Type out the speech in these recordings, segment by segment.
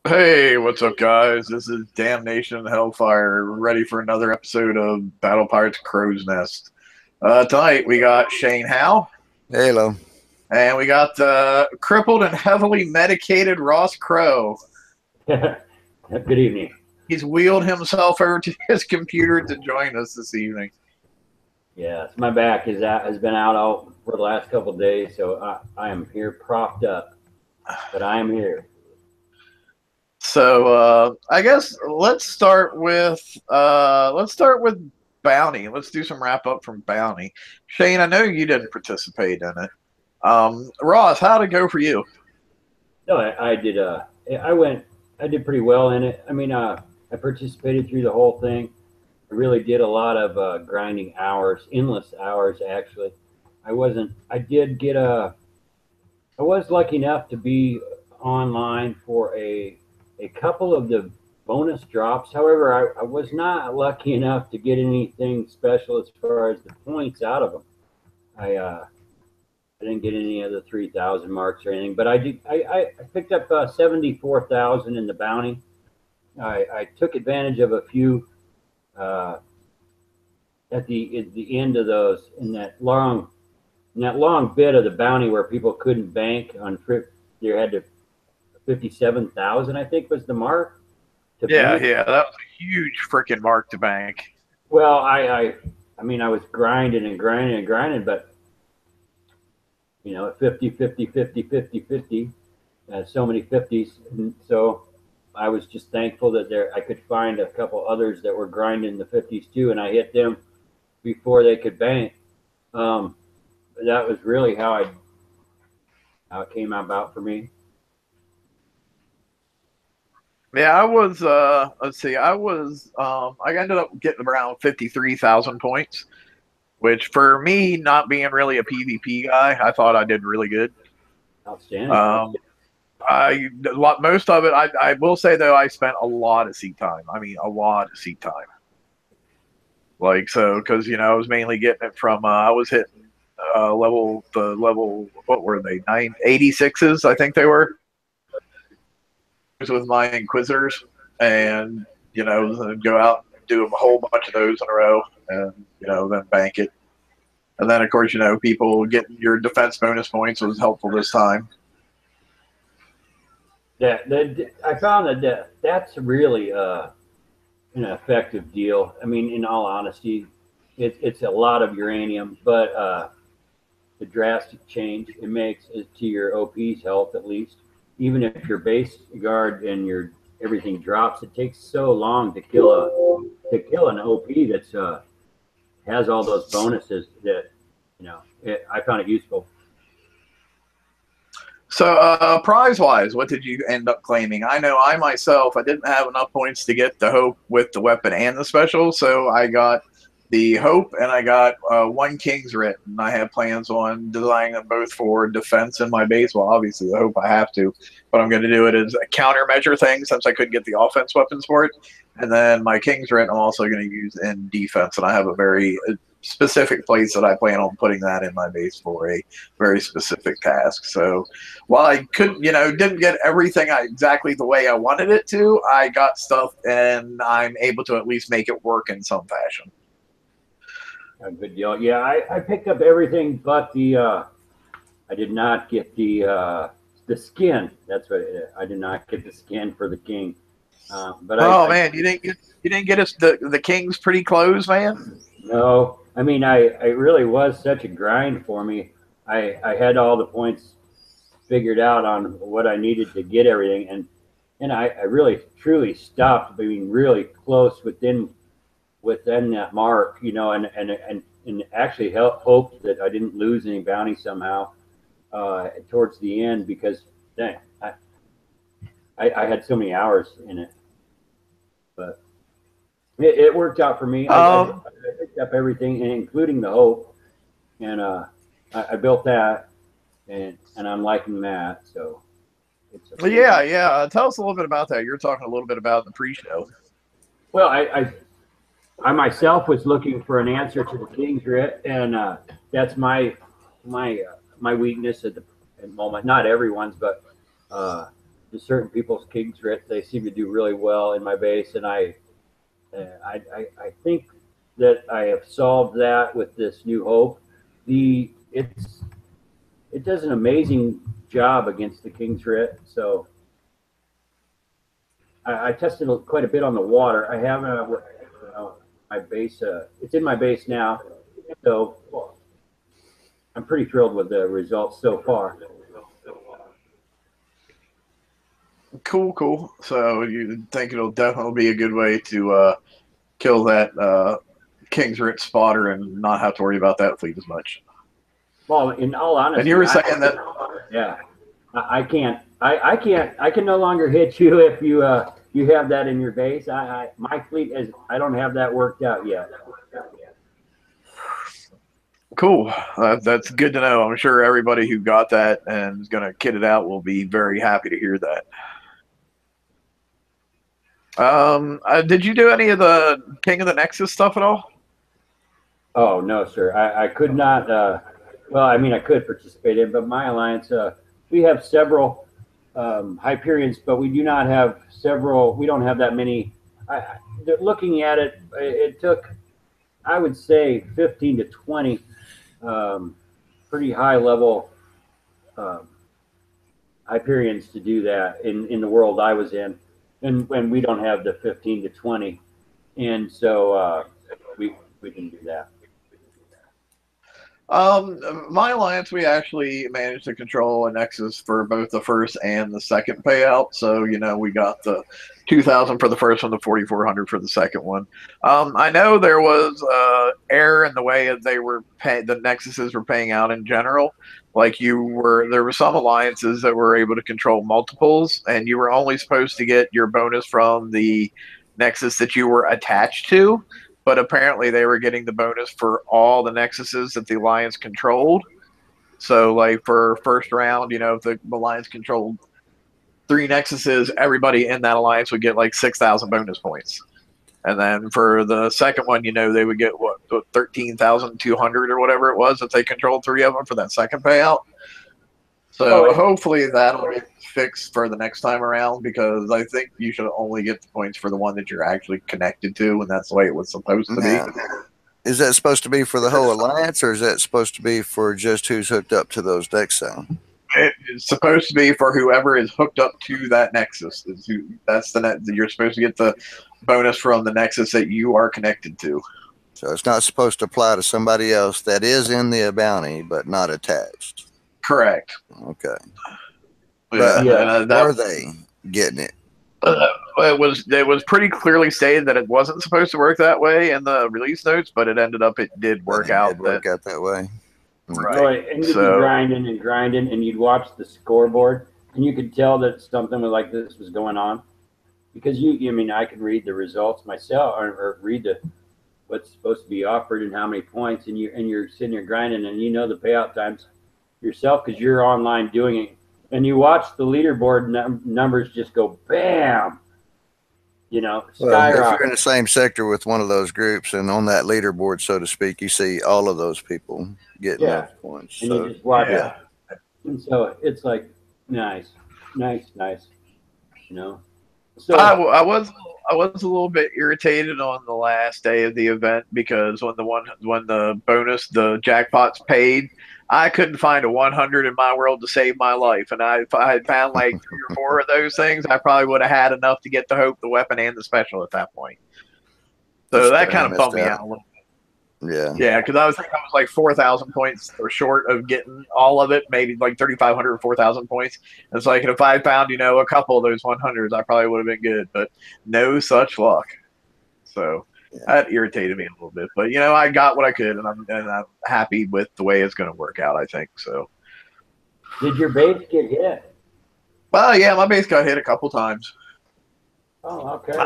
Hey, what's up, guys? This is Damnation-n-Hellfire, ready for another episode of Battle Pirates Crow's Nest. Tonight we got Shane Howe, Hello. and we got crippled and heavily medicated Ross Crow. Good evening. He's wheeled himself over to his computer to join us this evening. Yes, my back has been out all for the last couple of days, so I am here propped up, but I am here. So I guess let's start with Bounty. Let's do some wrap up from Bounty. Shane, I know you didn't participate in it. Ross, how'd it go for you? No, I did. I did pretty well in it. I mean, I participated through the whole thing. I really did a lot of grinding hours, endless hours actually. I was lucky enough to be online for a couple of the bonus drops. However, I was not lucky enough to get anything special as far as the points out of them. I didn't get any of the 3,000 marks or anything, but I did. I picked up 74,000 in the bounty. I took advantage of a few at the end of those in that long bit of the bounty where people couldn't bank on trip. There had to 57,000, I think, was the mark. Yeah, that was a huge freaking mark to bank. Well, I mean, I was grinding and grinding and grinding, but you know, 50, 50, 50, 50, 50, so many 50s. And so I was just thankful that I could find a couple others that were grinding the 50s too, and I hit them before they could bank. That was really how it came about for me. Yeah, I was let's see, I ended up getting around 53,000 points, which for me, not being really a PvP guy, I thought I did really good. Outstanding. Most of it, I will say though, I spent a lot of seat time. I mean, a lot of seat time. Like, so, because, I was mainly getting it from, I was hitting level, what were they, 86s, I think they were, with my Inquisitors, and, then go out and do a whole bunch of those in a row, and, then bank it. And then, of course, people getting your defense bonus points was helpful this time. Yeah, I found that's really an effective deal. I mean, in all honesty, it's a lot of uranium, but the drastic change it makes is to your OP's health, at least. Even if your base guard and your everything drops, it takes so long to kill an OP that's has all those bonuses that I found it useful. So, prize-wise, what did you end up claiming? I know I myself, I didn't have enough points to get the Hope with the weapon and the special, so I got the Hope and I got one King's Writ, and I have plans on designing them both for defense in my base. Well, obviously, the Hope I have to, but I'm going to do it as a countermeasure thing since I couldn't get the offense weapons for it. And then my King's Writ I'm also going to use in defense, and I have a very specific place that I plan on putting that in my base for a very specific task. So while I couldn't, didn't get everything exactly the way I wanted it to, I got stuff and I'm able to at least make it work in some fashion. A good deal. Yeah, I picked up everything but the I did not get the skin. That's what I did not get the skin for the king. But man, you didn't get us the king's pretty close, man. No, I mean it really was such a grind for me. I had all the points figured out on what I needed to get everything, and I really truly stopped being really close within that mark, and actually hoped that I didn't lose any bounty somehow towards the end, because dang, I had so many hours in it, but it worked out for me. I picked up everything, including the Hope, and I built that, and I'm liking that. So yeah. Tell us a little bit about that. You're talking a little bit about the pre-show. Well, I myself was looking for an answer to the King's Writ, and that's my weakness at the moment. Not everyone's, but to certain people's King's Writ. They seem to do really well in my base, and I think that I have solved that with this new hope. It does an amazing job against the King's Writ. So I tested quite a bit on the water. I have my base. It's in my base now, so I'm pretty thrilled with the results so far. Cool. So you think it'll definitely be a good way to kill that King's Writ spotter and not have to worry about that fleet as much. Well, in all honesty, and you were saying that. Yeah, I can't. I can no longer hit you if you have that in your base. My fleet is. I don't have that worked out yet. Cool. That's good to know. I'm sure everybody who got that and is going to kit it out will be very happy to hear that. Did you do any of the King of the Nexus stuff at all? Oh no, sir. I could not. Well, I mean, I could participate in, but my alliance, we have several Hyperions, but we do not have several. We don't have that many. Looking at it, it took, I would say, 15 to 20 pretty high level Hyperions to do that in the world I was in. And when we don't have the 15 to 20, and so we can do that. My alliance, we actually managed to control a Nexus for both the first and the second payout. So, you know, we got the 2,000 for the first one, the 4,400 for the second one. I know there was error in the way that they were the Nexuses were paying out in general. Like there were some alliances that were able to control multiples, and you were only supposed to get your bonus from the Nexus that you were attached to. But apparently they were getting the bonus for all the Nexuses that the Alliance controlled. So, like, for first round, you know, if the Alliance controlled 3 Nexuses, everybody in that Alliance would get, like, 6,000 bonus points. And then for the second one, you know, they would get, what 13,200 or whatever it was if they controlled 3 of them for that second payout. So hopefully that'll get fixed for the next time around, because I think you should only get the points for the one that you're actually connected to, and that's the way it was supposed to be. Is that supposed to be for the whole alliance, or is that supposed to be for just who's hooked up to those decks? It's supposed to be for whoever is hooked up to that Nexus. That's you're supposed to get the bonus from the Nexus that you are connected to. So it's not supposed to apply to somebody else that is in the bounty but not attached. Correct. Okay. But are they getting it? It was pretty clearly stated that it wasn't supposed to work that way in the release notes, but it ended up it did work out that way. Right. And you'd be grinding, and you'd watch the scoreboard, and you could tell that something like this was going on, because I mean, I could read the results myself, or read what's supposed to be offered and how many points, and you're sitting there grinding, and you know the payout times yourself because you're online doing it, and you watch the leaderboard numbers just go bam, you know, skyrocket. If you're in the same sector with one of those groups and on that leaderboard, so to speak, you see all of those people getting those points. And you just watch it. And so it's like nice, you know. So I was a little bit irritated on the last day of the event, because when the bonus, the jackpots paid, I couldn't find a 100 in my world to save my life. And if I had found like 3 or 4 of those things, I probably would have had enough to get the hope, the weapon, and the special at that point. So that kind of bummed me out a little bit. Yeah, because I was like 4,000 points or short of getting all of it, maybe like 3,500 or 4,000 points. And it's like, if I found, you know, a couple of those 100s, I probably would have been good, but no such luck. So that irritated me a little bit, but you know, I got what I could, and I'm happy with the way it's going to work out, I think. So, did your base get hit? Well, yeah, my base got hit a couple times. Oh, okay.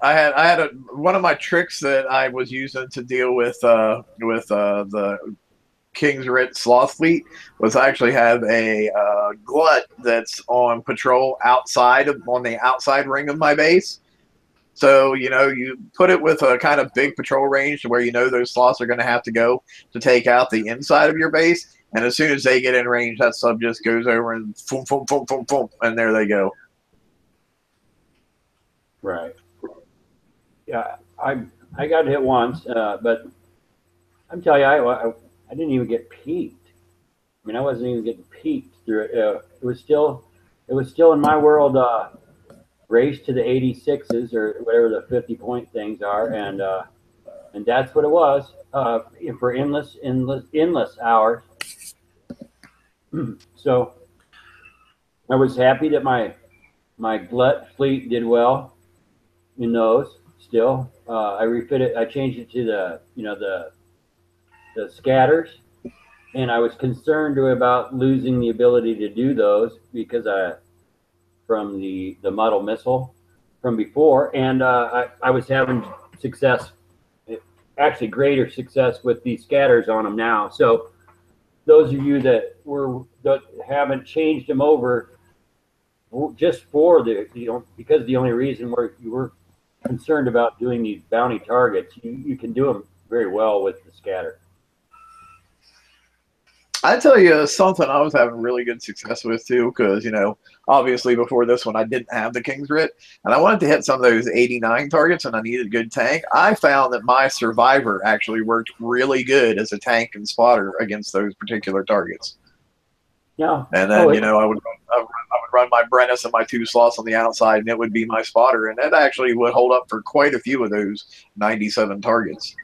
I had one of my tricks that I was using to deal with the King's Writ Sloth fleet was I actually have a glut that's on patrol on the outside ring of my base. So, you know, you put it with a kind of big patrol range to where you know those sloths are going to have to go to take out the inside of your base. And as soon as they get in range, that sub just goes over and boom, boom, boom, boom, boom, and there they go. Right. Yeah, I got hit once, but I'm telling you, I didn't even get peeked. I mean, I wasn't even getting peeked through it. It was still in my world. Race to the 86s or whatever the 50-point things are, and that's what it was for endless hours. So I was happy that my glut fleet did well in those. Still, I refitted. I changed it to the scatters, and I was concerned about losing the ability to do those because from the muddle missile from before, and I was having success, actually greater success with the scatters on them now. So those of you that haven't changed them over just for because the only reason you were concerned about doing these bounty targets, you can do them very well with the scatter. I tell you something I was having really good success with too, because obviously before this one I didn't have the King's Writ, and I wanted to hit some of those 89 targets, and I needed a good tank. I found that my Survivor actually worked really good as a tank and spotter against those particular targets. Yeah, and then I would run my Brennus and my 2 slots on the outside, and it would be my spotter, and it actually would hold up for quite a few of those 97 targets.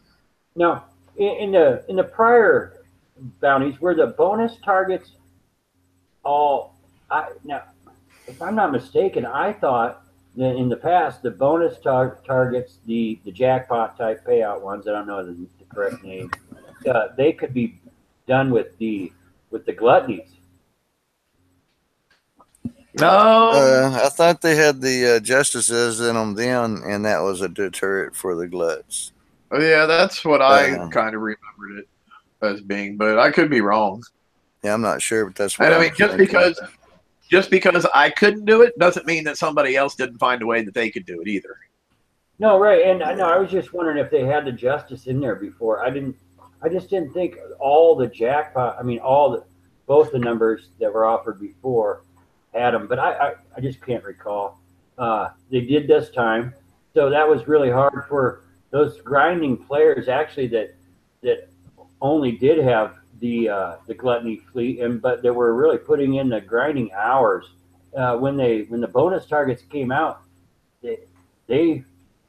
Now, in the prior bounties were the bonus targets now, if I'm not mistaken, I thought that in the past the bonus targets, the jackpot type payout ones, I don't know the correct name, they could be done with the gluttonies. No, I thought they had the justices in them then, and that was a deterrent for the gluts. Oh, yeah, that's what I kind of remembered it as being, but I could be wrong. Yeah, I'm not sure, but that's what I mean, just because I couldn't do it doesn't mean that somebody else didn't find a way that they could do it either. No, right, and I know I was just wondering if they had the justice in there before. I just didn't think all the jackpot. I mean, both the numbers that were offered before had them, but I just can't recall. They did this time, so that was really hard for those grinding players actually that only did have the gluttony fleet, but they were really putting in the grinding hours. When the bonus targets came out, they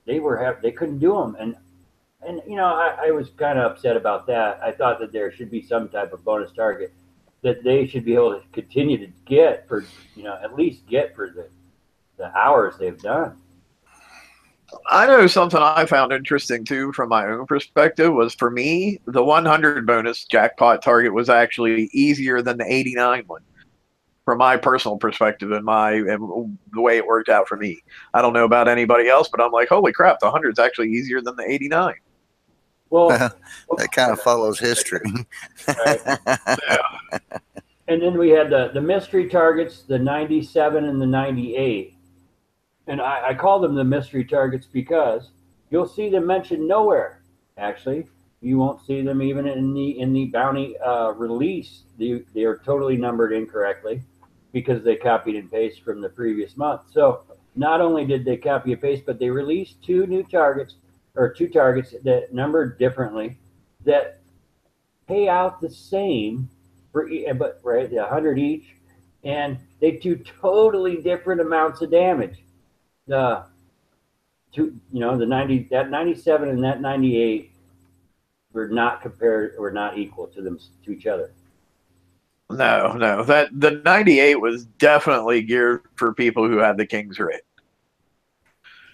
couldn't do them, and I was kind of upset about that. I thought that there should be some type of bonus target that they should be able to continue to get for at least get for the hours they've done. I know something I found interesting too from my own perspective was, for me, the 100 bonus jackpot target was actually easier than the 89 one. From my personal perspective and the way it worked out for me. I don't know about anybody else, but I'm like, holy crap, the 100 is actually easier than the 89. Well, that kind of follows history. Right. Yeah. And then we had the mystery targets, the 97 and the 98. And I call them the mystery targets because you'll see them mentioned nowhere. Actually, you won't see them even in the bounty release. They are totally numbered incorrectly because they copied and pasted from the previous month. So not only did they copy and paste, but they released two targets that numbered differently that pay out the same but right, 100 each, and they do totally different amounts of damage. The 97 and that 98 were not equal to each other. No, that the 98 was definitely geared for people who had the King's Writ,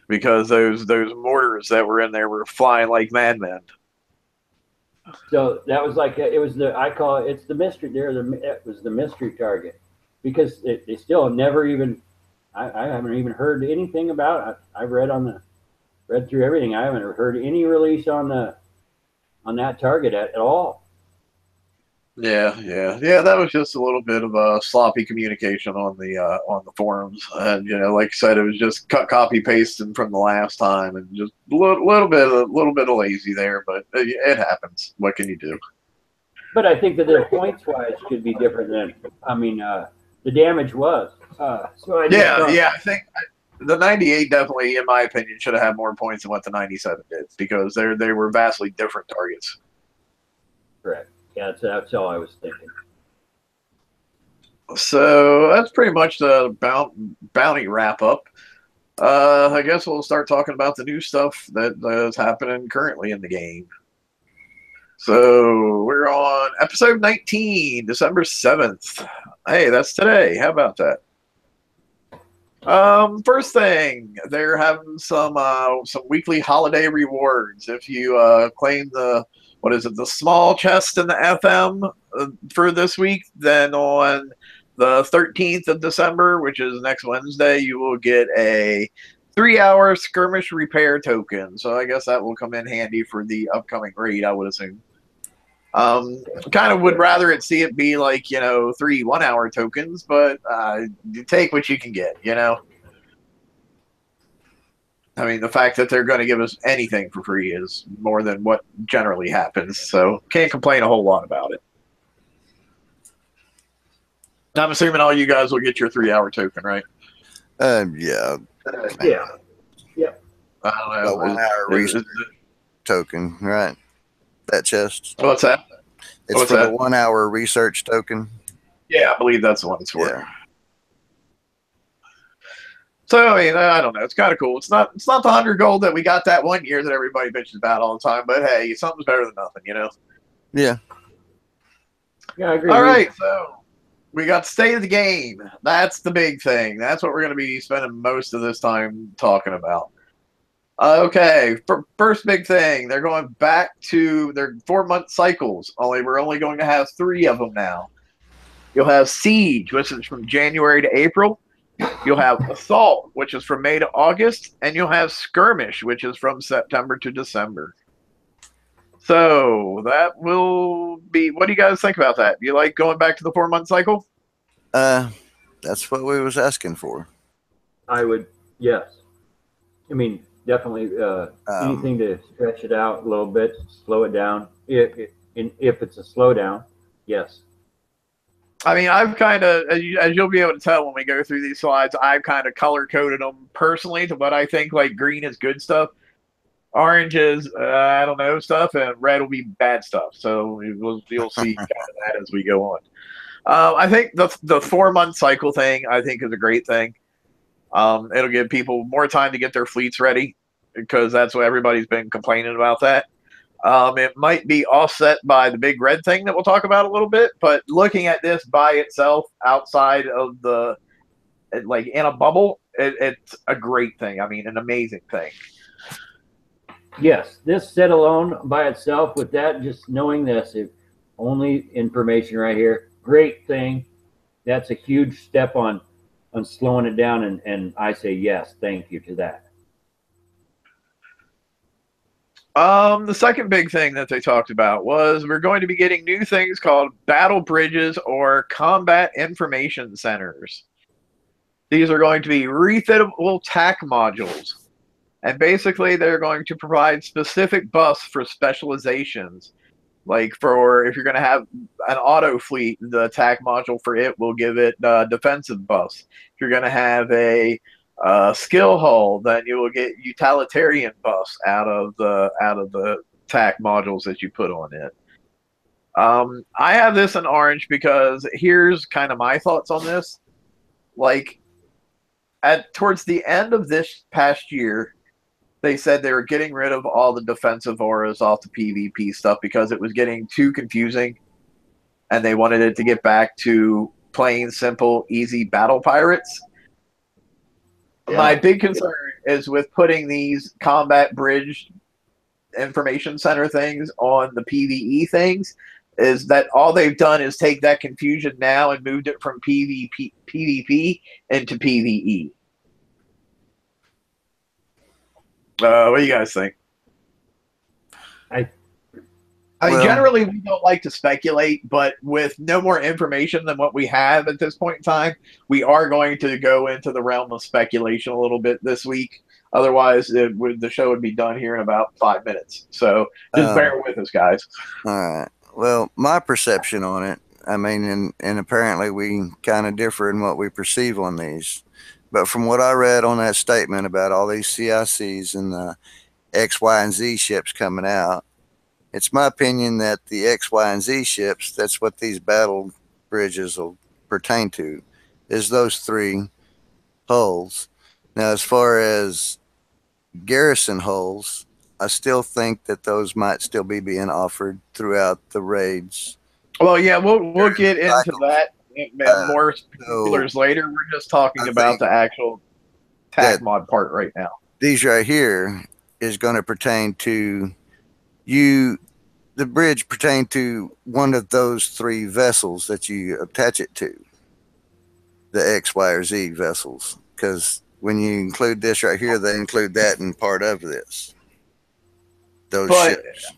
because those mortars that were in there were flying like madmen. So that was like it's the mystery. It was the mystery target because they still never even. I haven't even heard anything about it. I've read through everything. I haven't heard any release on that target at all. Yeah. That was just a little bit of a sloppy communication on the forums, and like I said, it was just copy pasting from the last time, and just a little bit of lazy there, but it happens. What can you do? But I think that the points wise should be different than, I mean, the damage was. So I yeah. I think the 98 definitely, in my opinion, should have had more points than what the 97 did because they were vastly different targets. Correct. Yeah, that's all I was thinking. So that's pretty much the bounty wrap up. I guess we'll start talking about the new stuff that is happening currently in the game. So we're on episode 19, December 7th. Hey, that's today. How about that? First thing, they're having some weekly holiday rewards. If you claim the the small chest in the FM for this week, then on the 13th of December, which is next Wednesday, you will get a 3-hour skirmish repair token. So I guess that will come in handy for the upcoming raid, I would assume. Kind of would rather see it be like, 3 1-hour tokens, but you take what you can get, I mean, the fact that they're going to give us anything for free is more than what generally happens, so can't complain a whole lot about it. I'm assuming all you guys will get your 3-hour token, right? Yeah. Yeah. Yep. I don't know. 1 hour research token, right? That chest. What's that? It's for the 1 hour research token. Yeah, I believe that's the one it's for. Yeah. So I mean, I don't know. It's kind of cool. It's not the 100 gold that we got that one year that everybody bitches about all the time. But hey, something's better than nothing, Yeah. Yeah, I agree. All right, so we got state of the game. That's the big thing. That's what we're going to be spending most of this time talking about. Okay, first big thing. They're going back to their 4-month cycles. We're only going to have 3 of them now. You'll have Siege, which is from January to April. You'll have Assault, which is from May to August, and you'll have Skirmish, which is from September to December. So that will be. What do you guys think about that? Do you like going back to the 4-month cycle? That's what we was asking for. I would, yes. I mean, definitely anything to stretch it out a little bit, slow it down. If it's a slowdown, yes. I mean, I've kind of, as you'll be able to tell when we go through these slides, I've kind of color-coded them personally to what I think, like, green is good stuff, orange is, I don't know, stuff, and red will be bad stuff. So you'll see kind of that as we go on. I think the 4-month cycle thing, I think, is a great thing. It'll give people more time to get their fleets ready because that's what everybody's been complaining about that. It might be offset by the big red thing that we'll talk about a little bit, but looking at this by itself outside of like in a bubble, it's a great thing. I mean, an amazing thing. Yes, this set alone by itself with that, just knowing this, if only information right here, great thing. That's a huge step on slowing it down, and I say yes, thank you to that. The second big thing that they talked about was we're going to be getting new things called battle bridges or combat information centers. These are going to be refittable TAC modules. And basically, they're going to provide specific buffs for specializations. Like for if you're going to have an auto fleet, the TAC module for it will give it defensive buffs. If you're going to have a skill hull, then you will get utilitarian buffs out of the TAC modules that you put on it. I have this in orange because here's kind of my thoughts on this. Like towards the end of this past year, they said they were getting rid of all the defensive auras off the PvP stuff because it was getting too confusing, and they wanted it to get back to plain, simple, easy battle pirates. Yeah. My big concern is with putting these combat bridge information center things on the PvE things is that all they've done is take that confusion now and moved it from PvP into PvE. What do you guys think? I mean, generally, we don't like to speculate, but with no more information than what we have at this point in time, we are going to go into the realm of speculation a little bit this week. Otherwise, the show would be done here in about 5 minutes. So just bear with us, guys. All right. Well, my perception on it, I mean, and apparently we kind of differ in what we perceive on these. But from what I read on that statement about all these CICs and the X, Y, and Z ships coming out, it's my opinion that the X, Y, and Z ships, that's what these battle bridges will pertain to, is those three hulls. Now, as far as garrison hulls, I still think that those might still be being offered throughout the raids. Well, yeah, we'll get into Cycles. that more So particulars later. We're just talking I about think the actual that TAC mod part right now. these right here is going to pertain to you. The bridge pertain to one of those three vessels that you attach it to, the X, Y, or Z vessels. Because when you include this right here, they include that in part of this. Those But ships.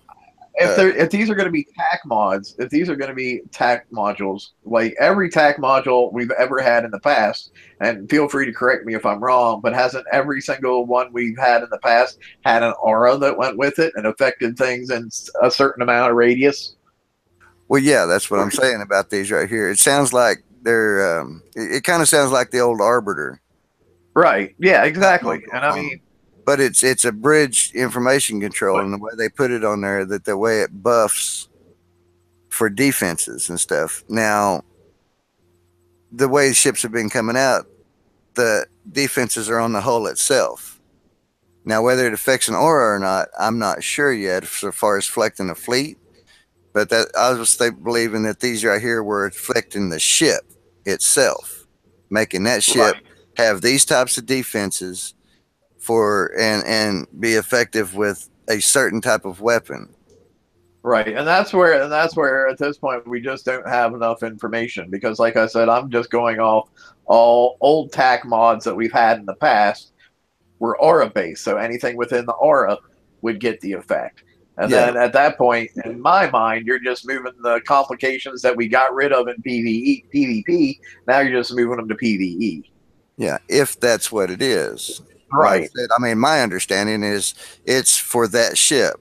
if these are going to be TAC mods, if these are going to be TAC modules, like every TAC module we've ever had in the past, and feel free to correct me if I'm wrong, but hasn't every single one we've had in the past had an aura that went with it and affected things in a certain amount of radius? Well, yeah, that's what I'm saying about these right here. It sounds like they're. It kind of sounds like the old Arbiter. Right. Yeah, exactly. And I mean, But it's a bridge information control, and the way they put it on there, that the way it buffs for defenses and stuff. Now, the way ships have been coming out, the defenses are on the hull itself. Now, whether it affects an aura or not, I'm not sure yet as far as flecting a fleet. But that I was believing that these right here were affecting the ship itself, making that ship right. have these types of defenses for and be effective with a certain type of weapon. Right, and that's where at this point we just don't have enough information because, like I said, I'm just going off all old TAC mods that we've had in the past were aura based, so anything within the aura would get the effect. And Yeah, then at that point, in my mind, you're just moving the complications that we got rid of in PvP. Now you're just moving them to PvE. yeah, if that's what it is. Like I Right. said, I mean, my understanding is it's for that ship.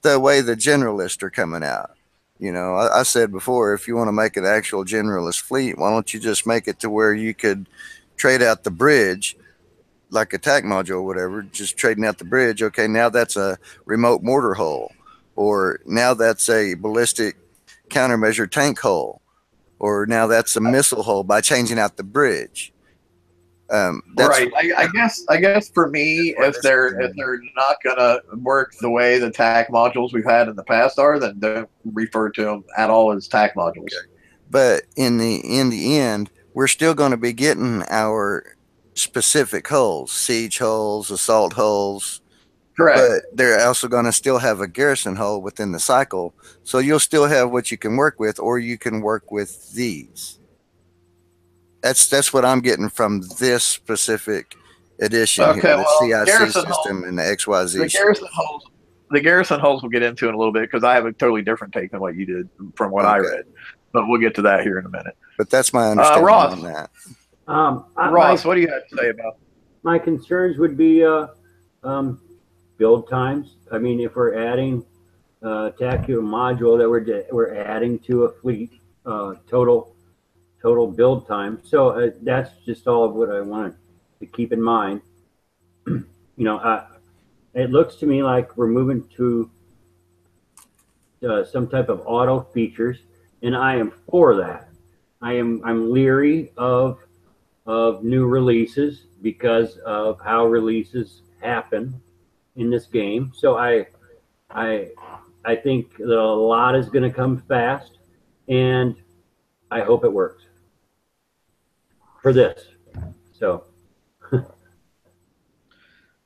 The way the generalists are coming out. You know, I said before, if you want to make an actual generalist fleet, why don't you just make it to where you could trade out the bridge, like attack module or whatever, just trading out the bridge. Okay, now that's a remote mortar hull, or now that's a ballistic countermeasure tank hull, or now that's a missile hull by changing out the bridge. That's Right. I guess for me, where if this they're not gonna work the way the TAC modules we've had in the past are, then don't refer to them at all as TAC modules. okay. But in the end, we're still going to be getting our specific hulls, siege hulls, assault hulls, Correct. but they're also going to still have a garrison hull within the cycle. So you'll still have what you can work with, or you can work with these. That's what I'm getting from this specific edition here, Okay. the Well, CIC system and the XYZ The ship. garrison hulls, the garrison hulls we'll get into in a little bit because I have a totally different take than what you did from what I Okay, read. But we'll get to that here in a minute. but that's my understanding Ross, on that. Ross, what do you have to say about? My concerns would be build times. I mean, if we're adding TACU module that we're adding to a fleet, total build time. So that's just all of what I wanted to keep in mind. You know, it looks to me like we're moving to some type of auto features, and I am for that. I'm leery of new releases because of how releases happen in this game. So I think that a lot is going to come fast, and I hope it works for this. So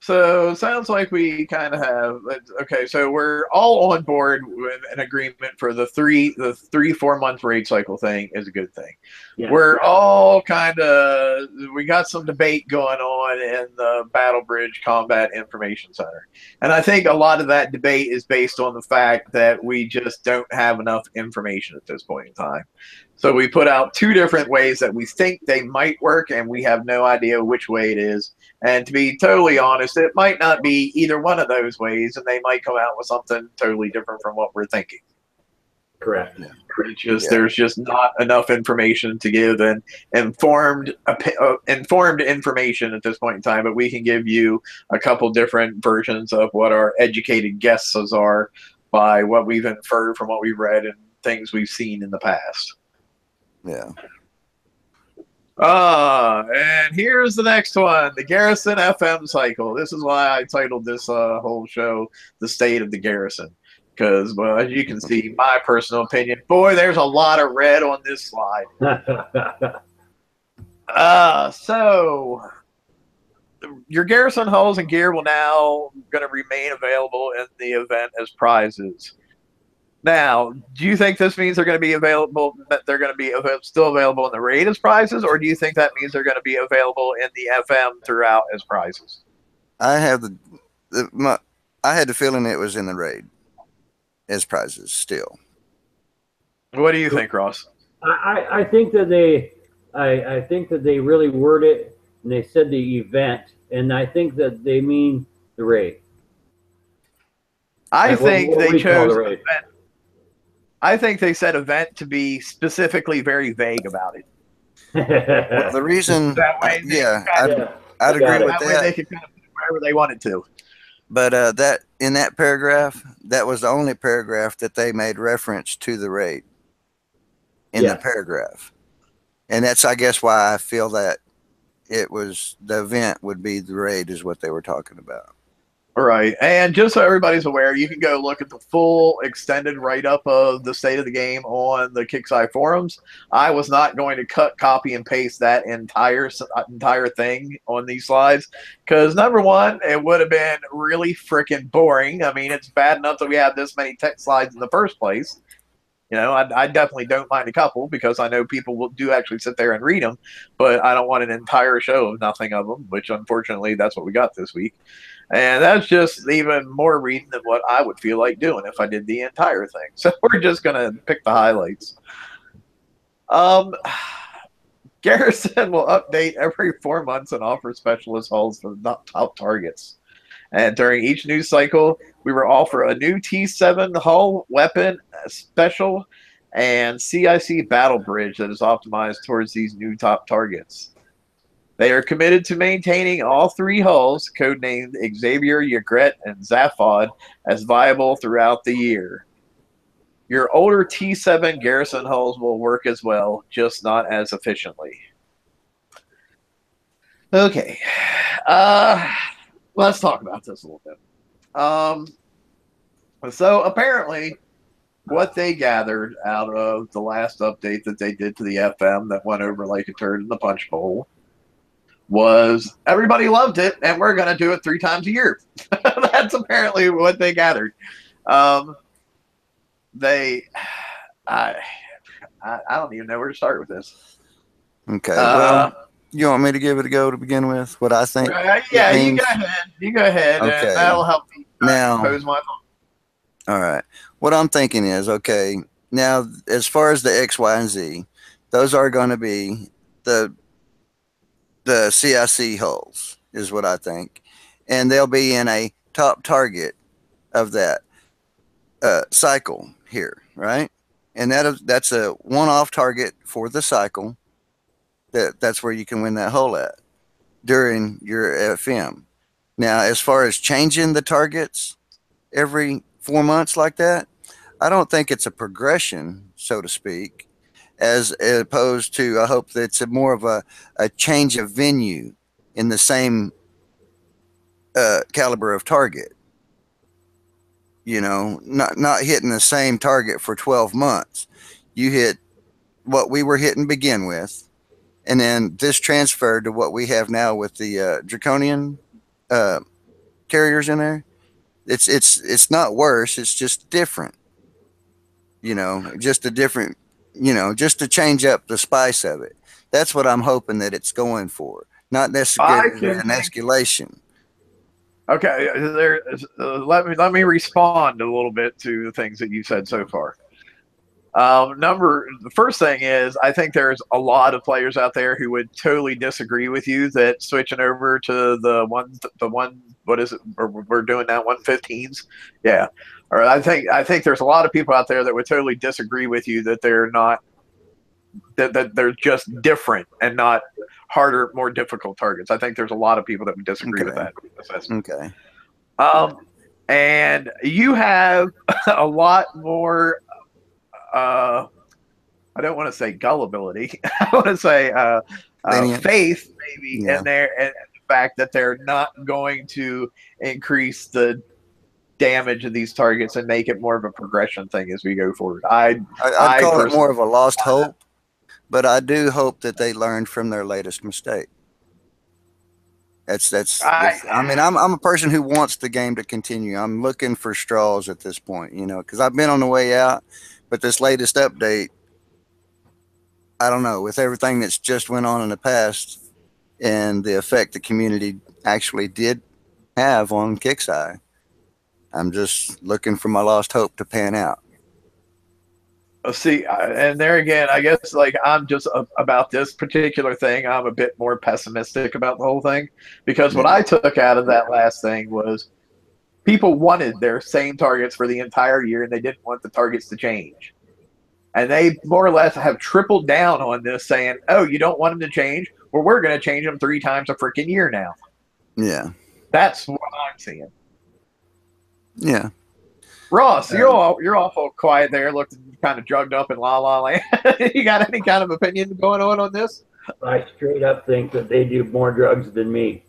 So it sounds like we kind of have okay. So we're all on board with an agreement for the 4 month raid cycle thing is a good thing. yeah, We're all kind of we got some debate going on in the Battle Bridge Combat Information Center, and I think a lot of that debate is based on the fact that we just don't have enough information at this point in time. So we put out 2 different ways that we think they might work, and we have no idea which way it is. And to be totally honest, it might not be either one of those ways, and they might come out with something totally different from what we're thinking. Correct. It's just there's just not enough information to give and informed information at this point in time. But we can give you a couple different versions of what our educated guesses are by what we've inferred from what we've read and things we've seen in the past. Yeah. And here's the next one, the Garrison FM cycle. This is why I titled this whole show "The State of the Garrison." Because, well, as you can see, my personal opinion, boy, there's a lot of red on this slide. So your Garrison hulls and gear will now going to remain available in the event as prizes. Now, do you think this means they're going to be available? That they're going to be still available in the raid as prizes, or do you think that means they're going to be available in the FM throughout as prizes? I have I had the feeling it was in the raid as prizes still. What do you think, Ross? I think that they really word it, and they said the event, and I think that they mean the raid. I think they chose event. I think they said event to be specifically very vague about it. Well, the reason, I'd agree with that. They could kind of put it wherever they wanted to. But that in that paragraph, that was the only paragraph that they made reference to the raid in the paragraph, and that's, I guess, why I feel that it was the event would be the raid is what they were talking about. All right, and just so everybody's aware, you can go look at the full extended write-up of the state of the game on the Kickside forums. I was not going to cut, copy, and paste that entire thing on these slides because, number one, it would have been really freaking boring. I mean, it's bad enough that we have this many text slides in the first place. You know, I definitely don't mind a couple because I know people do actually sit there and read them, but I don't want an entire show of nothing of them, which unfortunately that's what we got this week. And that's just even more reading than what I would feel like doing if I did the entire thing. So we're just going to pick the highlights. Garrison will update every 4 months and offer specialist hulls for the top targets. And during each news cycle, we will offer a new T7 hull, weapon, special, and CIC battle bridge that is optimized towards these new top targets. They are committed to maintaining all three hulls, codenamed Xavier, Ygritte, and Zaphod, as viable throughout the year. Your older T7 Garrison hulls will work as well, just not as efficiently. Okay. Let's talk about this a little bit. So apparently, what they gathered out of the last update that they did to the FM that went over like a turd in the punch bowl was everybody loved it, and we're going to do it 3 times a year. That's apparently what they gathered. I don't even know where to start with this. Okay. Well, you want me to give it a go to begin with? What I think? Yeah, you go ahead. You go ahead, okay. And that'll help me now pose my thought. All right. What I'm thinking is, okay, now as far as the X, Y, and Z, those are going to be the CIC hulls, is what I think, and they'll be in a top target of that cycle here, right? And that's a one-off target for the cycle. That's where you can win that hull at during your FM. Now, as far as changing the targets every 4 months like that, I don't think it's a progression, so to speak, as opposed to, I hope that it's more of a change of venue in the same caliber of target. You know, not hitting the same target for 12 months. You hit what we were hitting begin with, and then this transferred to what we have now with the Draconian carriers in there. It's not worse. It's just different. You know, just a different. You know, just to change up the spice of it. That's what I'm hoping that it's going for. Not necessarily an escalation. Okay, let me respond a little bit to the things that you said so far. The first thing is, I think there's a lot of players out there who would totally disagree with you that switching over to the one, what is it? We're doing now 115s. Yeah, or I think there's a lot of people out there that would totally disagree with you that they're not that they're just different and not harder, more difficult targets. I think there's a lot of people that would disagree with that assessment. Okay. And you have a lot more. I don't want to say gullibility. I want to say faith, maybe, in there, and the fact that they're not going to increase the damage of these targets and make it more of a progression thing as we go forward. I'd call it more of a lost hope, but I do hope that they learned from their latest mistake. I mean, I'm a person who wants the game to continue. I'm looking for straws at this point, you know, because I've been on the way out, but this latest update, I don't know, with everything that's just went on in the past and the effect the community actually did have on Kixeye, I'm just looking for my lost hope to pan out. See, and there again, I guess like I'm just about this particular thing, I'm a bit more pessimistic about the whole thing, because what I took out of that last thing was people wanted their same targets for the entire year and they didn't want the targets to change. And they more or less have tripled down on this, saying, oh, you don't want them to change? Well, we're going to change them 3 times a freaking year now. Yeah. That's what I'm seeing. Yeah. Ross, you're awful quiet there, looking kind of drugged up in La La Land. You got any kind of opinion going on this? I straight up think that they do more drugs than me.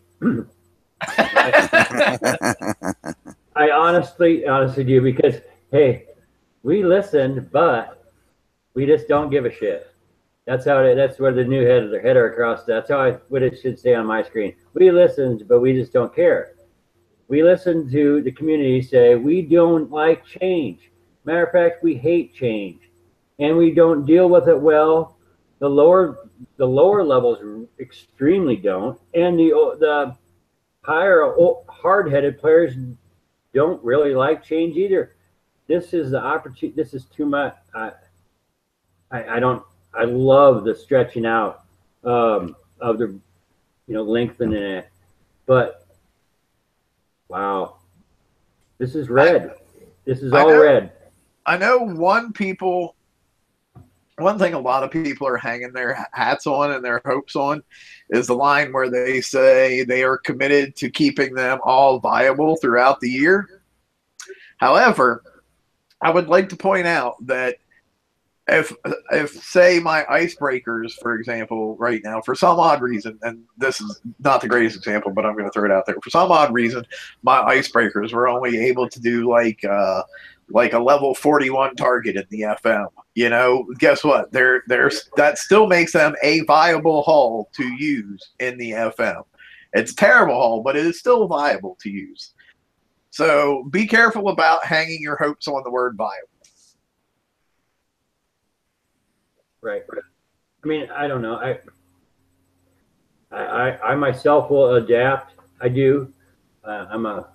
I honestly do, because hey, we listen, but we just don't give a shit. That's where the new header across. That's what it should say on my screen. We listened, but we just don't care. We listen to the community say we don't like change. Matter of fact, we hate change, and we don't deal with it well. The lower levels extremely don't, and the higher hard-headed players don't really like change either. This is the opportunity. This is too much. I love the stretching out of the lengthening it, but wow, this is red. This is all red. I know one thing a lot of people are hanging their hats on and their hopes on is the line where they say they are committed to keeping them all viable throughout the year. However, I would like to point out that if say my icebreakers, for example, right now, for some odd reason, and this is not the greatest example, but I'm going to throw it out there. For some odd reason, my icebreakers were only able to do like a level 41 target in the FM. You know, guess what? That still makes them a viable hull to use in the FM. It's a terrible hull, but it is still viable to use. So be careful about hanging your hopes on the word viable. Right. I mean, I don't know. I myself will adapt. I do. I'm a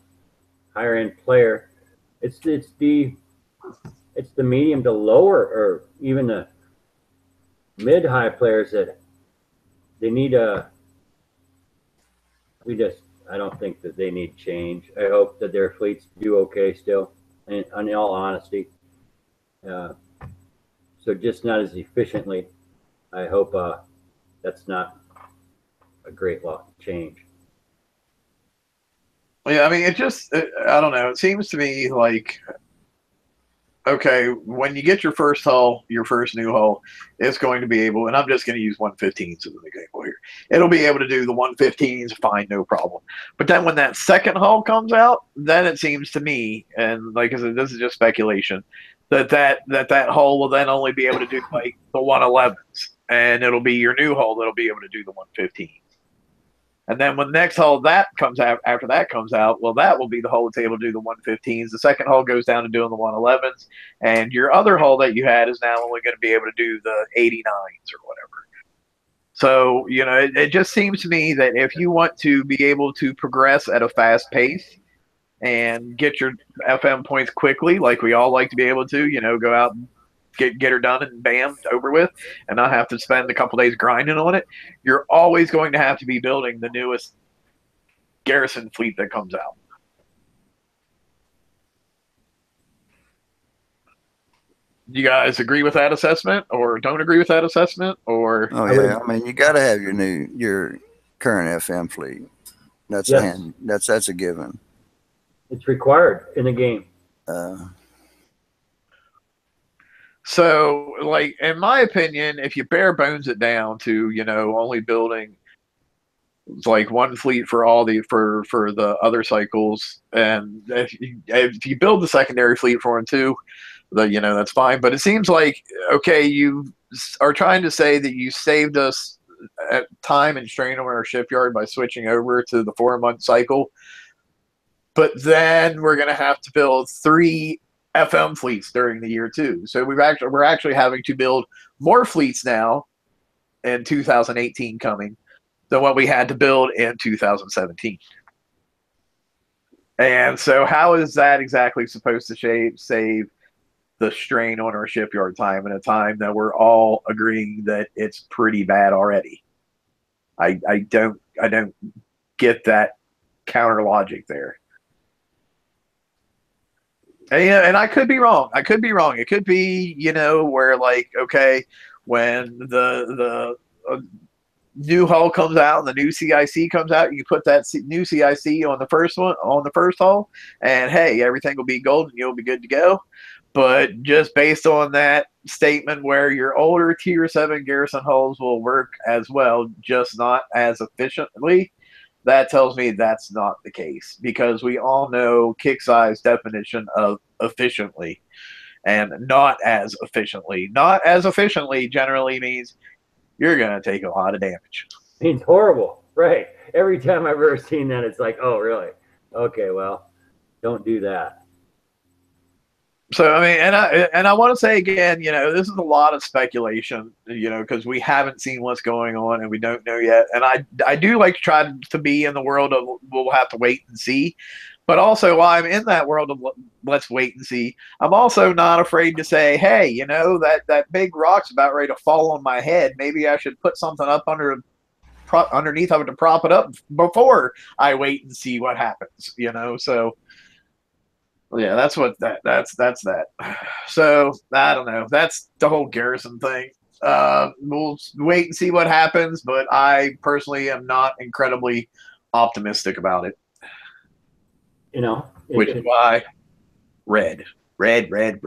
higher end player. It's the medium to lower, or even the mid high players that they need I don't think that they need change. I hope that their fleets do okay still, in all honesty. So just not as efficiently. I hope that's not a great lot of change. Yeah, I mean, I don't know. It seems to me like, okay, when you get your first hull, your first new hull, it's going to be able, and I'm just going to use 115s as an example here. It'll be able to do the 115s fine, no problem. But then when that second hull comes out, then it seems to me, and like I said, this is just speculation, that hull will then only be able to do like the 111s, and it'll be your new hull that'll be able to do the 115s. And then when the next hull that comes out, after that comes out, well, that will be the hull that's able to do the 115s. The second hull goes down to doing the 111s, and your other hull that you had is now only going to be able to do the 89s or whatever. So, you know, it just seems to me that if you want to be able to progress at a fast pace and get your FM points quickly, like we all like to be able to, you know, go out and get her done and bam, over with, and not have to spend a couple days grinding on it, you're always going to have to be building the newest Garrison fleet that comes out. You guys agree with that assessment, or don't agree with that assessment, or? Oh yeah, I mean you got to have your current FM fleet. That's Yes. that's a given. It's required in the game. So, like, in my opinion, if you bare bones it down to, only building like one fleet for all for the other cycles, and if you build the secondary fleet for them too, that's fine. But it seems like, okay, you are trying to say that you saved us time and strain on our shipyard by switching over to the 4-month cycle, but then we're going to have to build 3 FM fleets during the year too. So we're actually having to build more fleets now in 2018 coming than what we had to build in 2017. And so how is that exactly supposed to save the strain on our shipyard time in a time that we're all agreeing that it's pretty bad already? I don't get that counter logic there. And I could be wrong. It could be, where, like, okay, when the new hull comes out and the new CIC comes out, you put that new CIC on the first hull, and hey, everything will be golden. You'll be good to go. But just based on that statement where your older Tier 7 Garrison hulls will work as well, just not as efficiently, that tells me that's not the case, because we all know Kicksai's definition of efficiently, and not as efficiently. Not as efficiently generally means you're going to take a lot of damage. It's horrible, right? Every time I've ever seen that, it's like, oh, really? Okay, well, don't do that. So, I mean, and I want to say again, this is a lot of speculation, because we haven't seen what's going on and we don't know yet. And I do like to try to be in the world of we'll have to wait and see. But also, while I'm in that world of let's wait and see, I'm also not afraid to say, hey, that big rock's about ready to fall on my head. Maybe I should put something up underneath of it to prop it up before I wait and see what happens, So, yeah, that's that. So, I don't know. That's the whole Garrison thing. We'll wait and see what happens, but I personally am not incredibly optimistic about it. Which is why red. Red rum.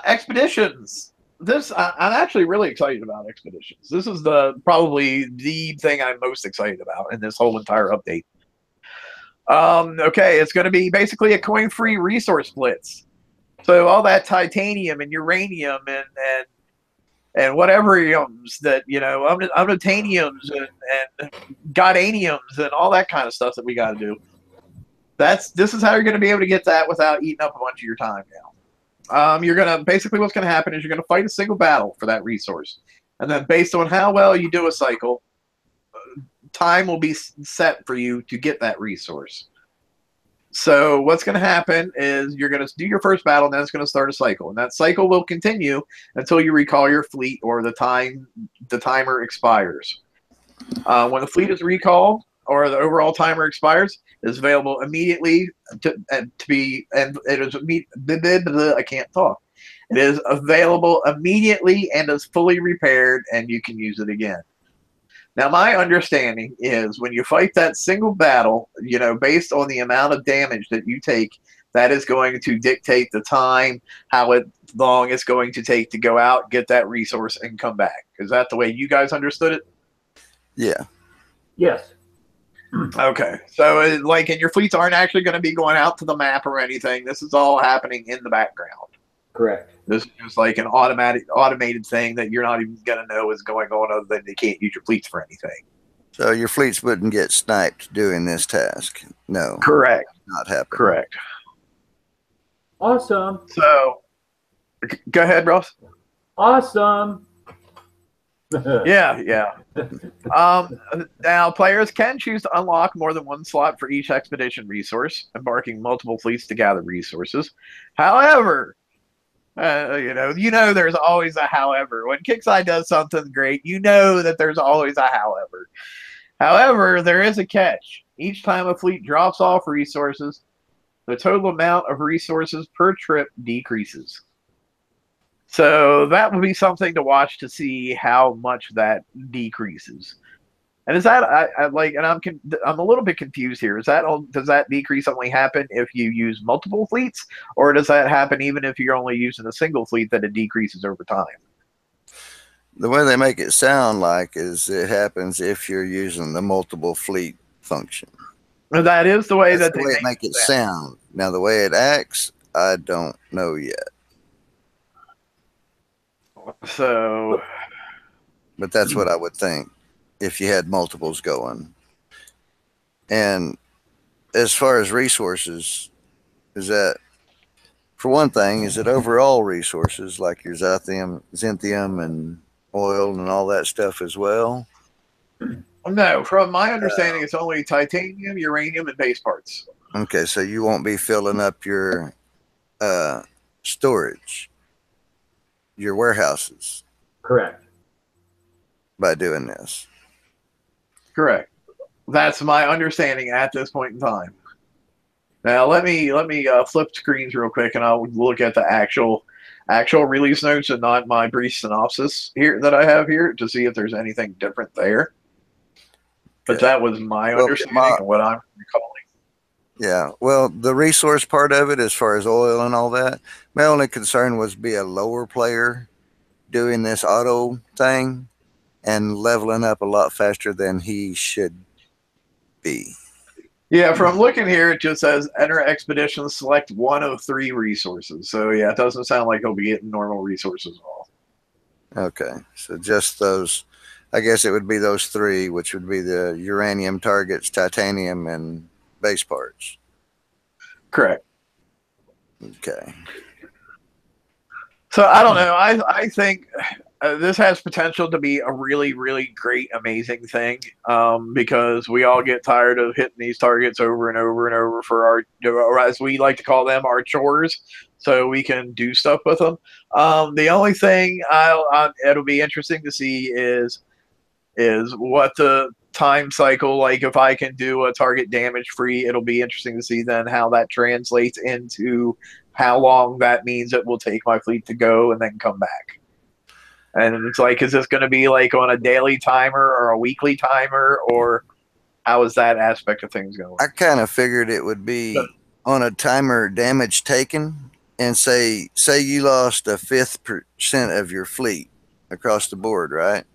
Expeditions. I'm actually really excited about expeditions. This is probably the thing I'm most excited about in this whole entire update. Okay, it's going to be basically a coin-free resource blitz. So all that titanium and uranium and whatever that unobtainiums and godaniums and all that kind of stuff that we got to do. This is how you're going to be able to get that without eating up a bunch of your time now. You're going to basically what's going to happen is you're going to fight a single battle for that resource, and then based on how well you do a cycle, time will be set for you to get that resource. So what's going to happen is you're going to do your first battle, and then it's going to start a cycle, and that cycle will continue until you recall your fleet or the timer expires. When the fleet is recalled or the overall timer expires, it is available immediately I can't talk. It is available immediately and is fully repaired, and you can use it again. Now, my understanding is when you fight that single battle, based on the amount of damage that you take, that is going to dictate the time, how long it's going to take to go out, get that resource, and come back. Is that the way you guys understood it? Yeah. Yes. Okay. So, and your fleets aren't actually going to be going out to the map or anything. This is all happening in the background. Correct. This is just like an automated thing that you're not even going to know is going on, other than they can't use your fleets for anything. So your fleets wouldn't get sniped doing this task. No. Correct. Not happening. Correct. Awesome. So, go ahead, Ross. Awesome. Yeah. Now, players can choose to unlock more than one slot for each expedition resource, embarking multiple fleets to gather resources. However, there's always a however. When Kicksai does something great, that there's always a however. However, there is a catch. Each time a fleet drops off resources, the total amount of resources per trip decreases. So that would be something to watch to see how much that decreases. And is that I like? And I'm a little bit confused here. Is that does that decrease only happen if you use multiple fleets, or does that happen even if you're only using a single fleet that it decreases over time? The way they make it sound like is it happens if you're using the multiple fleet function. And that is the way That's that the they way it make it sound. Now the way it acts, I don't know yet. So, but that's what I would think if you had multiples going. And as far as resources, is that for one thing, is it overall resources like your xanthium and oil and all that stuff as well? No, from my understanding, it's only titanium, uranium, and base parts. Okay, so you won't be filling up your storage, your warehouses. Correct. By doing this. Correct. That's my understanding at this point in time. Now let me flip screens real quick, and I'll look at the actual release notes and not my brief synopsis here that I have here to see if there's anything different there. But that was my understanding and what I'm recalling. Yeah, well, the resource part of it, as far as oil and all that, my only concern was be a lower player doing this auto thing and leveling up a lot faster than he should be. Yeah, from looking here, it just says enter expedition, select one of 3 resources. So yeah, it doesn't sound like he'll be getting normal resources at all. Okay, so just those, I guess it would be those 3, which would be the uranium targets, titanium, and base parts. Correct. Okay. So I don't know. I think this has potential to be a really, really great, amazing thing because we all get tired of hitting these targets over and over and over for our, or as we like to call them, our chores, so we can do stuff with them. The only thing it'll be interesting to see is what the time cycle, like if I can do a target damage free, it'll be interesting to see then how that translates into how long that means it will take my fleet to go and then come back. And it's like, is this going to be like on a daily timer or a weekly timer, or how is that aspect of things going? I kind of figured it would be on a timer damage taken, and say you lost 1/5% of your fleet across the board, right?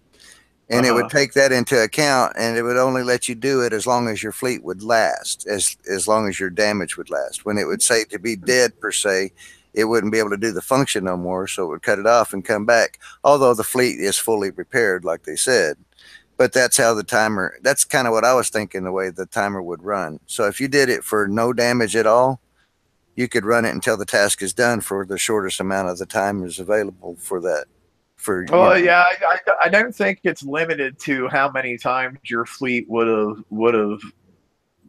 And it would take that into account, and it would only let you do it as long as your fleet would last, as long as your damage would last. When it would say to be dead per se, it wouldn't be able to do the function no more, so it would cut it off and come back, although the fleet is fully repaired, like they said. But that's how the timer, that's kind of what I was thinking, the way the timer would run. So if you did it for no damage at all, you could run it until the task is done for the shortest amount of the time is available for that. Yeah, I don't think it's limited to how many times your fleet would have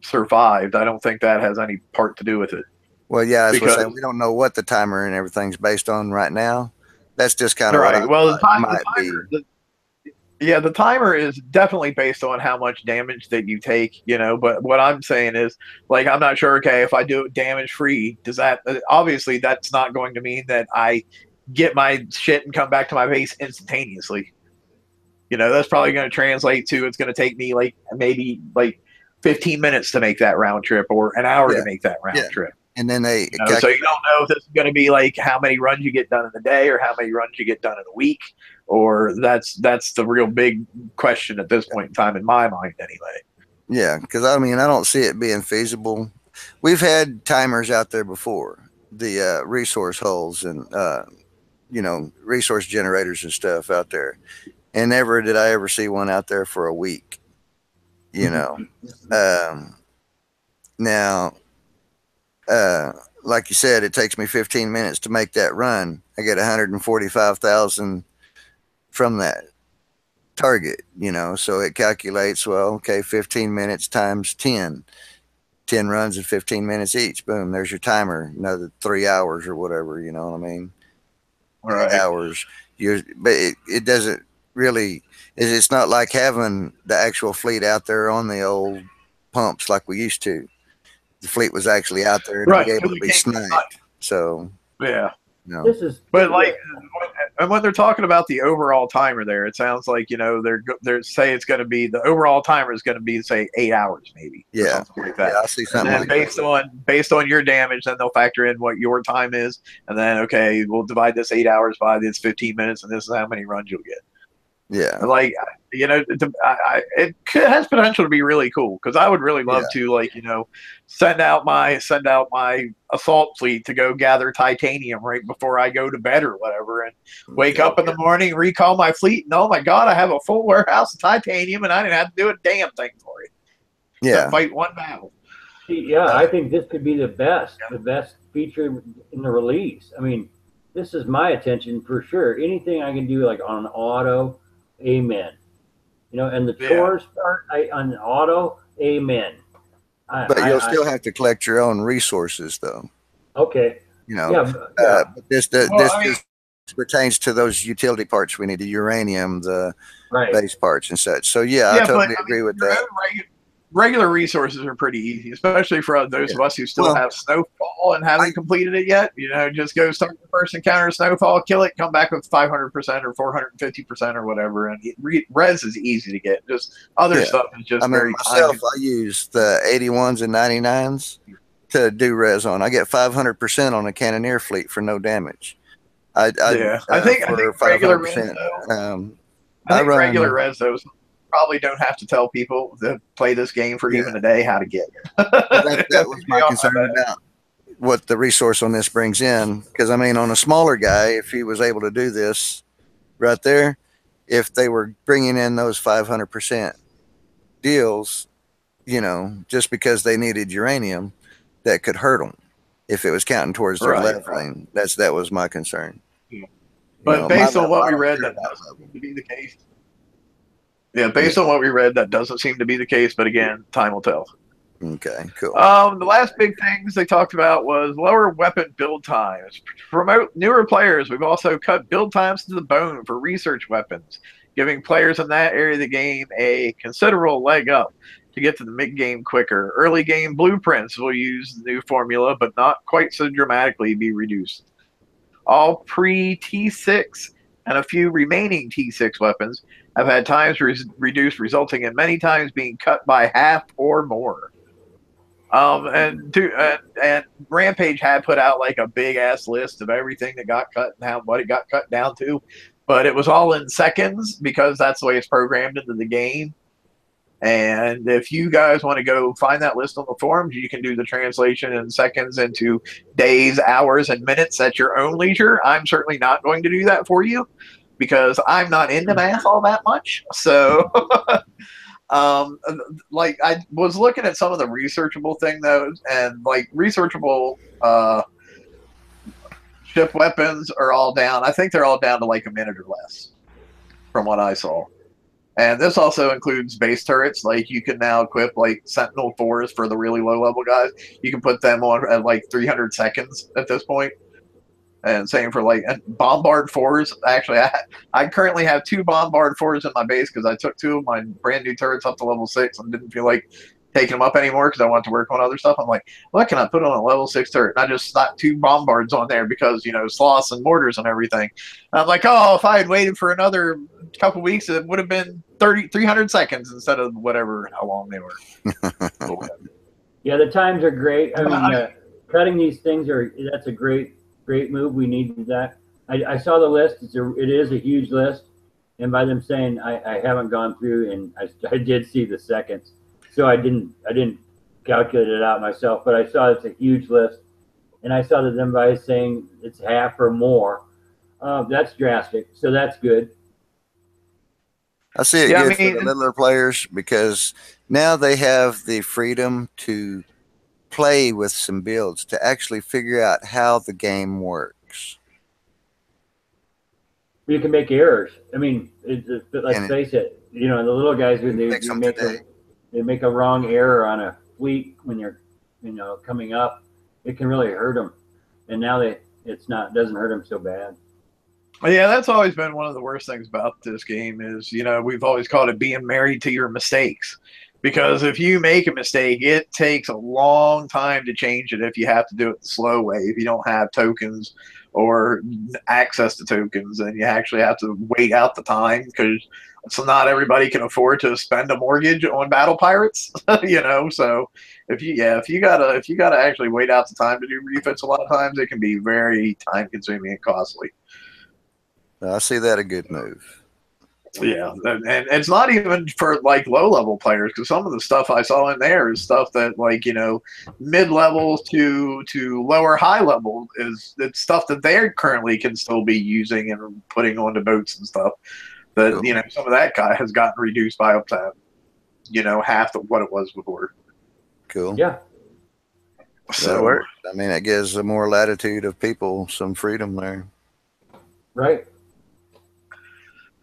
survived. I don't think that has any part to do with it. Well, yeah, as we're saying, we don't know what the timer and everything's based on right now. That's just kind of right. Well, the timer is definitely based on how much damage that you take, you know. But what I'm saying is, like, I'm not sure. Okay, if I do it damage free, does that obviously that's not going to mean that I get my shit and come back to my base instantaneously. You know, that's probably going to translate to it's going to take me like maybe like 15 minutes to make that round trip, or an hour to make that round trip. And then so you don't know if this is going to be like how many runs you get done in a day or how many runs you get done in a week, or that's the real big question at this point in time in my mind anyway. Yeah, because I mean, I don't see it being feasible. We've had timers out there before, the resource holes and resource generators and stuff out there, and never did I ever see one out there for a week. You know, now, like you said, it takes me 15 minutes to make that run. I get 145,000 from that target, you know, so it calculates, well, okay, 15 minutes times 10 runs in 15 minutes each. Boom, there's your timer, another 3 hours or whatever, you know what I mean? Right. Hours. But it doesn't really, it's not like having the actual fleet out there on the old pumps like we used to. The fleet was actually out there to Right, be able 'cause to we be can't sniped. fight. So, Yeah. you know, This is, But like, and when they're talking about the overall timer there, it sounds like, you know, they're say it's going to be, the overall timer is going to be, say, 8 hours maybe, or yeah, something like that. yeah, I see And something then like that. based on your damage, then they'll factor in what your time is, and then okay, we'll divide this 8 hours by this 15 minutes, and this is how many runs you'll get. Yeah, And like, you know, has potential to be really cool, because I would really love yeah, to, like, you know, send out my assault fleet to go gather titanium right before I go to bed or whatever, and wake okay. up in the morning, recall my fleet, and oh my god, I have a full warehouse of titanium, and I didn't have to do a damn thing for it. To Yeah, fight one battle. yeah, I think this could be the best feature in the release. I mean, this is my attention for sure. Anything I can do like on auto, amen. You know, and the Yeah. chores part on auto, amen. but you'll still have to collect your own resources, though. Okay. You know, Yeah. but this just pertains to those utility parts we need, the uranium, the Right. base parts, and such. So yeah, I totally agree with that. Regular resources are pretty easy, especially for those of us who still have Snowfall and haven't completed it yet. You know, just go start the first encounter, Snowfall, kill it, come back with 500% or 450% or whatever, and res is easy to get. Just other stuff is just very myself, I use the 81s and 99s to do res on. I get 500% on a cannoneer fleet for no damage. I think for regular 500%. I run regular res though. Probably don't have to tell people that play this game for even a day how to get it. that was my concern about what the resource on this brings in. Because I mean, on a smaller guy, if he was able to do this right there, if they were bringing in those 500% deals, you know, just because they needed uranium, that could hurt them if it was counting towards their leveling. That was my concern. Yeah. But based on what we read, that doesn't seem to be the case. Yeah, based on what we read, that doesn't seem to be the case. But again, time will tell. Okay, cool. The last big things they talked about was lower weapon build times. To promote newer players, we've also cut build times to the bone for research weapons, giving players in that area of the game a considerable leg up to get to the mid-game quicker. Early game blueprints will use the new formula, but not quite so dramatically be reduced. All pre-T6 and a few remaining T6 weapons have had times reduced, resulting in many times being cut by half or more. And Rampage had put out like a big ass list of everything that got cut and what it got cut down to, but it was all in seconds because that's the way it's programmed into the game. And if you guys want to go find that list on the forums, you can do the translation in seconds into days, hours, and minutes at your own leisure. I'm certainly not going to do that for you because I'm not into math all that much. So, like I was looking at some of the researchable thing though, and like researchable ship weapons are all down. I think they're all down to like a minute or less from what I saw. And this also includes base turrets. Like you can now equip like Sentinel 4s for the really low level guys. You can put them on at like 300 seconds at this point. And same for like Bombard 4s. Actually, I currently have 2 Bombard 4s in my base because I took 2 of my brand new turrets up to level 6 and didn't feel like taking them up anymore because I wanted to work on other stuff. I'm like, what can I put on a level 6 turret? And I just slapped 2 Bombards on there because, you know, sloths and mortars and everything. And I'm like, oh, if I had waited for another couple weeks, it would have been 300 seconds instead of whatever, how long they were. Yeah, the times are great. I mean, cutting these things that's a great move. We needed that. I saw the list. It is a huge list. And by them saying I haven't gone through and I did see the seconds. So I didn't calculate it out myself, but I saw it's a huge list. And I saw that them by saying it's half or more. That's drastic. So that's good. I see it good for the littler players because now they have the freedom to play with some builds to actually figure out how the game works. You can make errors. I mean, let's face it. You know, the little guys they make a wrong error on a fleet when you're, you know, coming up. It can really hurt them. And now it doesn't hurt them so bad. Yeah, that's always been one of the worst things about this game is, you know, we've always called it being married to your mistakes. Because if you make a mistake, it takes a long time to change it if you have to do it the slow way. If you don't have tokens or access to tokens, and you actually have to wait out the time because so not everybody can afford to spend a mortgage on battle pirates, you know. So if you gotta actually wait out the time to do refits, a lot of times it can be very time consuming and costly. I see that a good move. Yeah, and it's not even for like low level players, because some of the stuff I saw in there is stuff that, like, you know, mid level to lower high level is it's stuff that they currently can still be using and putting onto boats and stuff. That Cool. you know, some of that guy has gotten reduced by up to, you know, half of what it was before. Cool. Yeah. So I mean, it gives a more latitude of people some freedom there. Right.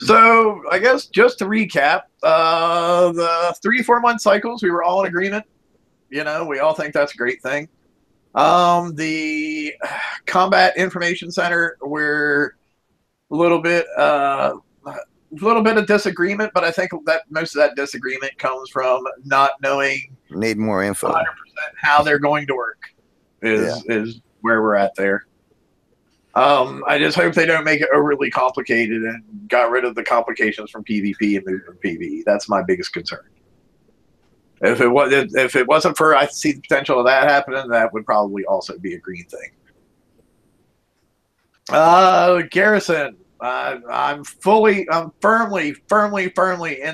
So I guess just to recap, the 3-4 month cycles, we were all in agreement. You know, we all think that's a great thing. The Combat Information Center, we're a little bit of disagreement, but I think that most of that disagreement comes from not knowing Need more info. 100% how they're going to work. Is where we're at there. I just hope they don't make it overly complicated and got rid of the complications from PvP and moved to PvE. That's my biggest concern. If it wasn't for I see the potential of that happening, that would probably also be a green thing. Garrison, I'm firmly in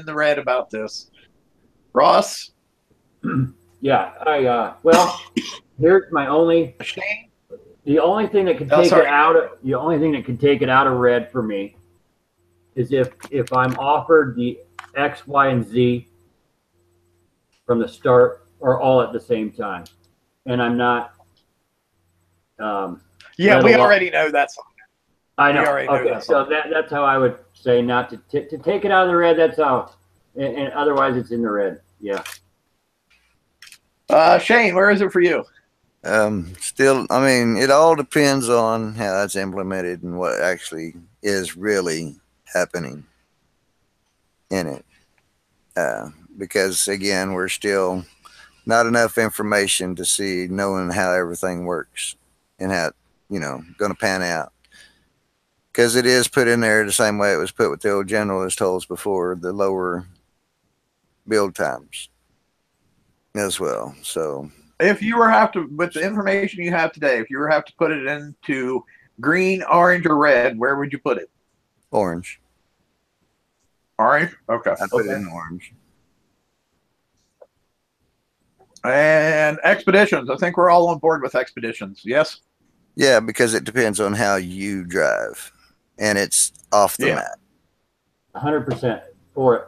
the red about this. Ross, Yeah. Well, here's my only. Shane. The only thing that can take it out of the only thing that can take it out of red for me is if I'm offered the X, Y, and Z from the start or all at the same time, and I'm not. Yeah, we already know that's. I know. Okay, so that's how I would say not to take it out of the red. That's how, and otherwise it's in the red. Yeah. Shane, where is it for you? Still, I mean, it all depends on how that's implemented and what actually is really happening in it. Because again, we're still not enough information to see knowing how everything works and how, you know, going to pan out. Because it is put in there the same way it was put with the old generalist tolls before, the lower build times as well. So if you were have to, with the information you have today, if you were have to put it into green, orange, or red, where would you put it? Orange. Orange? Okay. I put it in orange. And expeditions. I think we're all on board with expeditions. Yes? Yeah, because it depends on how you drive. And it's off the map. 100% for it.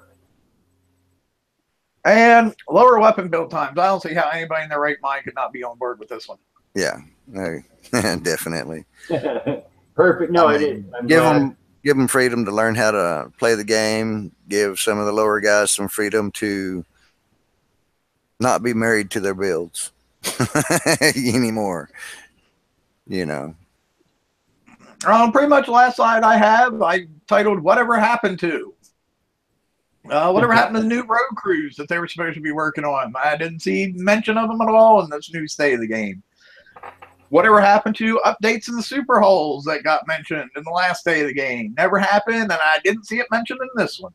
And lower weapon build times. I don't see how anybody in their right mind could not be on board with this one. Yeah, definitely. Perfect. No, it is. Give them freedom to learn how to play the game. Give some of the lower guys some freedom to not be married to their builds anymore. You know. Pretty much the last slide I have, I titled "Whatever Happened to." Whatever happened to the new road crews that they were supposed to be working on? I didn't see mention of them at all in this new state of the game. Whatever happened to updates in the super holes that got mentioned in the last day of the game? Never happened, and I didn't see it mentioned in this one.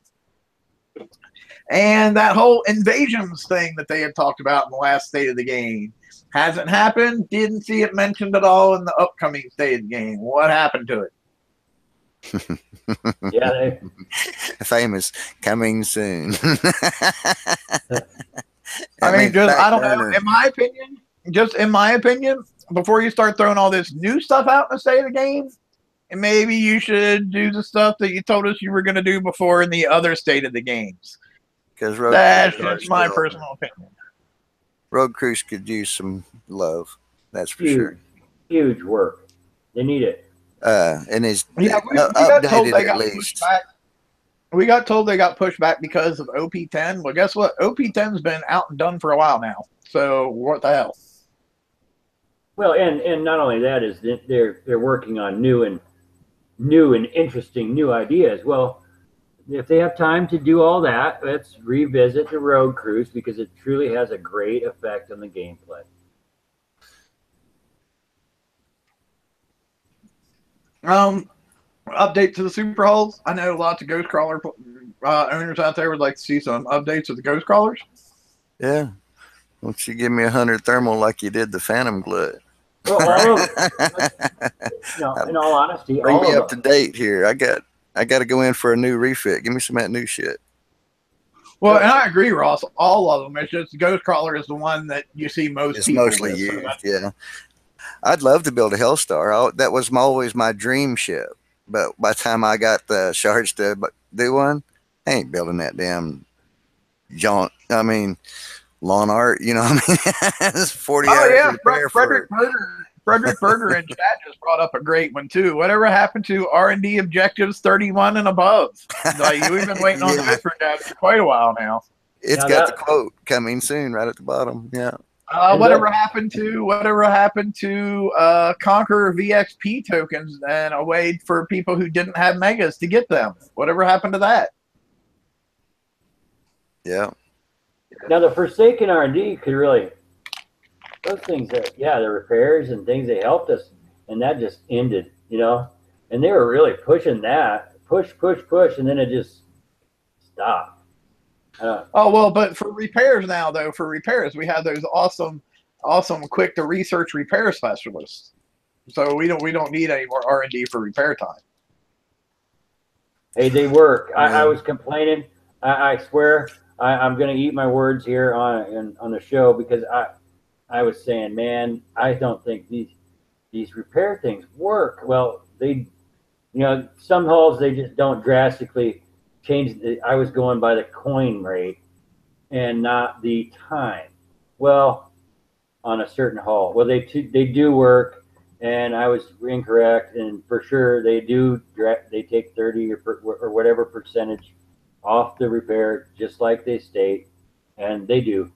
And that whole invasions thing that they had talked about in the last state of the game hasn't happened. Didn't see it mentioned at all in the upcoming state of the game. What happened to it? Yeah, famous coming soon. I mean, just I don't know. In my opinion, before you start throwing all this new stuff out in the state of the game, and maybe you should do the stuff that you told us you were going to do before in the other state of the games. Because that's just my personal opinion. Road crews could use some love. That's for sure. Huge work. They need it. And is we got told they got pushed back. We got told they got pushed back because of OP10. Well, guess what? OP10's been out and done for a while now. So what the hell? Well, and not only that is they're working on new and interesting new ideas. Well, if they have time to do all that, let's revisit the road cruise because it truly has a great effect on the gameplay. Update to the super hulls. I know lots of ghost crawler owners out there would like to see some updates of the ghost crawlers. Yeah. Won't you give me 100 thermal like you did the Phantom Glut? Well, all of in all honesty, Bring me all up to date here. I got to go in for a new refit. Give me some of that new shit. Well, and I agree, Ross. All of them. It's just ghost crawler is the one that you see most It's people mostly with, used. Yeah. I'd love to build a Hellstar. That was always my dream ship. But by the time I got the shards to do one, I ain't building that damn jaunt. I mean, lawn art, you know what I mean? It's 40 hours yeah, repair Frederick Berger in chat just brought up a great one too. Whatever happened to R&D objectives 31 and above? Like, we've been waiting on those for quite a while now. It's got the quote coming soon, right at the bottom. Yeah. Whatever happened to Conqueror VXP tokens and a way for people who didn't have megas to get them? Whatever happened to that? Yeah. Now the Forsaken R&D could really, those things that, the repairs and things, they helped us, and that just ended, and they were really pushing that, push, and then it just stopped. But for repairs now, though, we have those awesome quick to research repair specialists. So we don't need any more R&D for repair time. Hey, they work. I was complaining. I swear I'm going to eat my words here on the show because I was saying, man, I don't think these repair things work. Well, they, some hulls, they just don't drastically change. I was going by the coin rate and not the time. Well, on a certain hull, well, they do work, and I was incorrect, and for sure they do. They take 30 or whatever percentage off the repair, just like they state, and they do.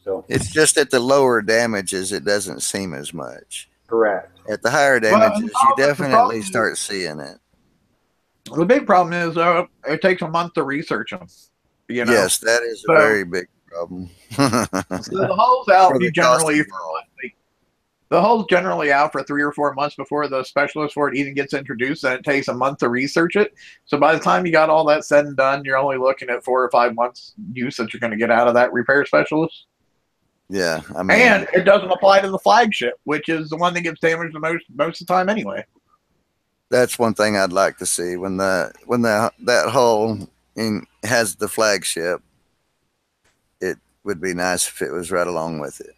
So it's just at the lower damages, it doesn't seem as much. Correct. At the higher damages, you definitely start seeing it. The big problem is it takes a month to research them. Yes, that is a very big problem. So the hull's out the hull's generally out for 3 or 4 months before the specialist for it even gets introduced, and it takes a month to research it. So by the time you got all that said and done, you're only looking at 4 or 5 months use that you're going to get out of that repair specialist. Yeah, I mean, and it doesn't apply to the flagship, which is the one that gets damaged the most of the time anyway. That's one thing I'd like to see when that hull has the flagship. It would be nice if it was right along with it.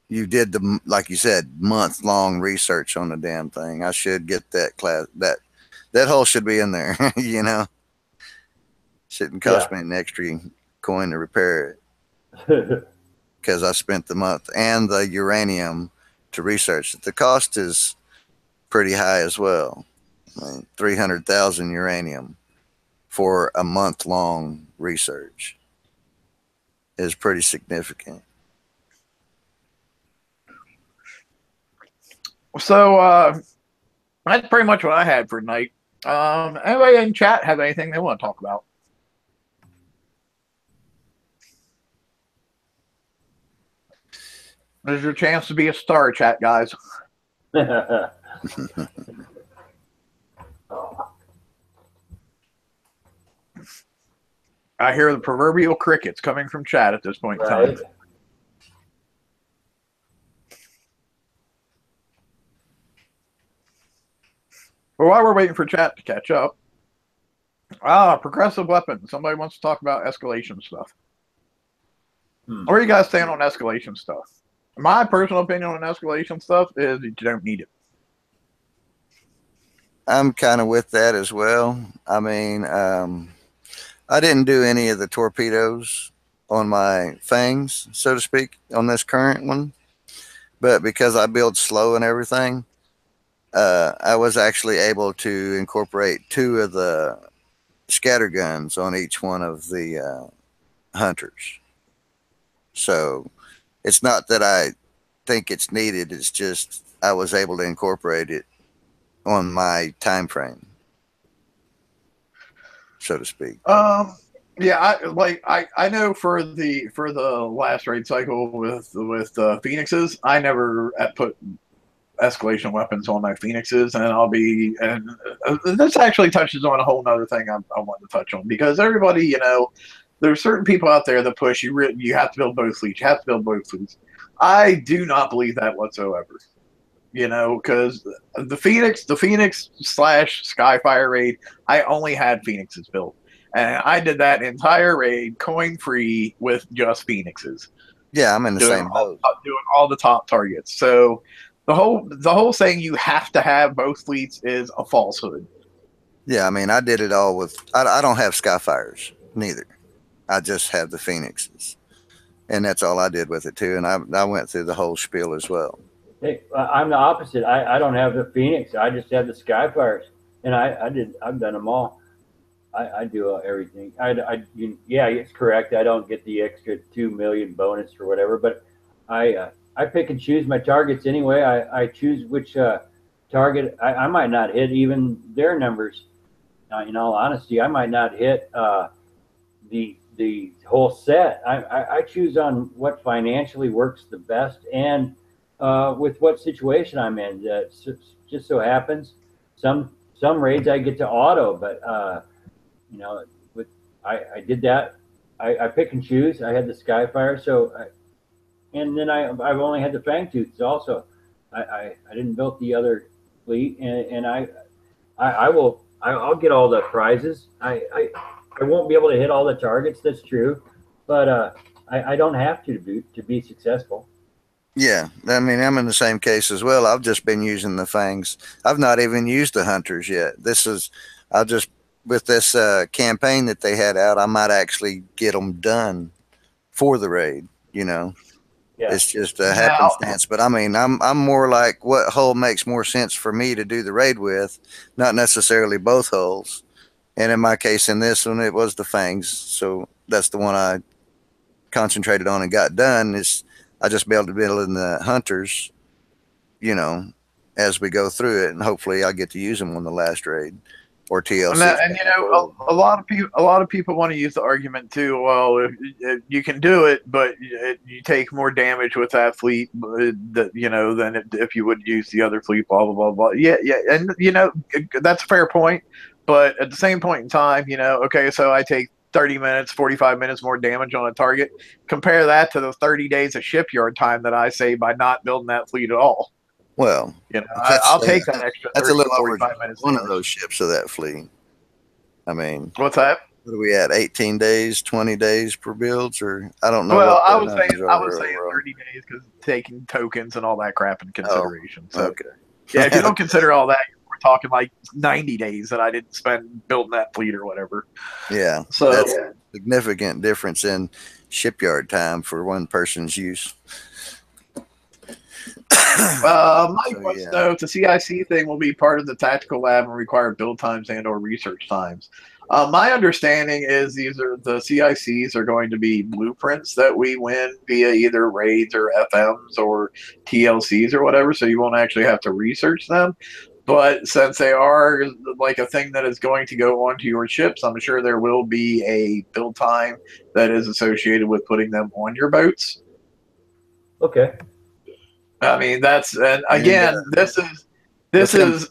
You did like you said, month-long research on the damn thing. I should get that class. That hull should be in there. Shouldn't cost me an extra coin to repair it. Because I spent the month and the uranium to research it. The cost is pretty high as well. I mean, 300,000 uranium for a month-long research is pretty significant. So that's pretty much what I had for tonight. Anybody in chat have anything they want to talk about? There's your chance to be a star, chat guys. I hear the proverbial crickets coming from chat at this point in time. Well, while we're waiting for chat to catch up, progressive weapons. Somebody wants to talk about escalation stuff. Where are you guys stand on escalation stuff? My personal opinion on escalation stuff is you don't need it. I'm kind of with that as well. I mean, I didn't do any of the torpedoes on my fangs, so to speak, on this current one. But because I build slow and everything, I was actually able to incorporate 2 of the scatter guns on each one of the hunters. So it's not that I think it's needed. It's just I was able to incorporate it on my time frame. so to speak. Yeah, I know for the last raid cycle with Phoenixes, I never put escalation weapons on my Phoenixes, and this actually touches on a whole other thing I want to touch on, because everybody, there's certain people out there that push you have to build both fleets, you have to build both fleets. I do not believe that whatsoever. Because the Phoenix / Skyfire raid, I only had Phoenixes built, and I did that entire raid coin free with just Phoenixes. Yeah, I'm in the same boat. Doing all the top targets. So the whole saying you have to have both fleets is a falsehood. Yeah, I mean, I did it all with. I don't have Skyfires neither. I just have the Phoenixes, and that's all I did with it too. And I went through the whole spiel as well. Hey, I'm the opposite. I don't have the Phoenix. I just have the Skyfires, and I've done them all. I do everything. Yeah, it's correct. I don't get the extra 2 million bonus or whatever, but I pick and choose my targets anyway. I choose which target. I might not hit even their numbers. In all honesty, I might not hit the whole set. I choose on what financially works the best and with what situation I'm in. Just so happens some raids I get to auto, but I did that. I pick and choose. I had the Skyfire, and then I've only had the Fangtooths also. I didn't build the other fleet, and I'll get all the prizes. I won't be able to hit all the targets. That's true, but I don't have to be successful. Yeah, I mean, I'm in the same case as well. I've just been using the Fangs. I've not even used the Hunters yet. With this campaign that they had out, I might actually get them done for the raid. Yeah. It's just a happenstance. But I mean, I'm more like, what hull makes more sense for me to do the raid with, not necessarily both hulls. And in my case, in this one, it was the Fangs, so that's the one I concentrated on and got done. I just be able to build in the Hunters, as we go through it, and hopefully I get to use them on the last raid or TLC. And a lot of people want to use the argument too. Well, if you can do it, but you take more damage with that fleet, than if you would use the other fleet. Blah blah blah blah. Yeah, and that's a fair point. But at the same point in time, okay, so I take 30 minutes, 45 minutes more damage on a target. Compare that to the 30 days of shipyard time that I save by not building that fleet at all. Well, I'll take that extra 30 to 45 minutes. One of those ships of that fleet. I mean, what's that? What are we at? 18 days, 20 days per builds, or I don't know. Well, I was saying 30 days because taking tokens and all that crap in consideration. So, okay. Yeah, if you don't consider all that, we're talking like 90 days that I didn't spend building that fleet or whatever. Yeah. So that's a significant difference in shipyard time for one person's use. So the CIC thing will be part of the tactical lab and require build times and or research times. My understanding is the CICs are going to be blueprints that we win via either raids or FMs or TLCs or whatever, so you won't actually have to research them. But since they are like a thing that is going to go onto your ships, I'm sure there will be a build time that is associated with putting them on your boats. Okay. I mean, this is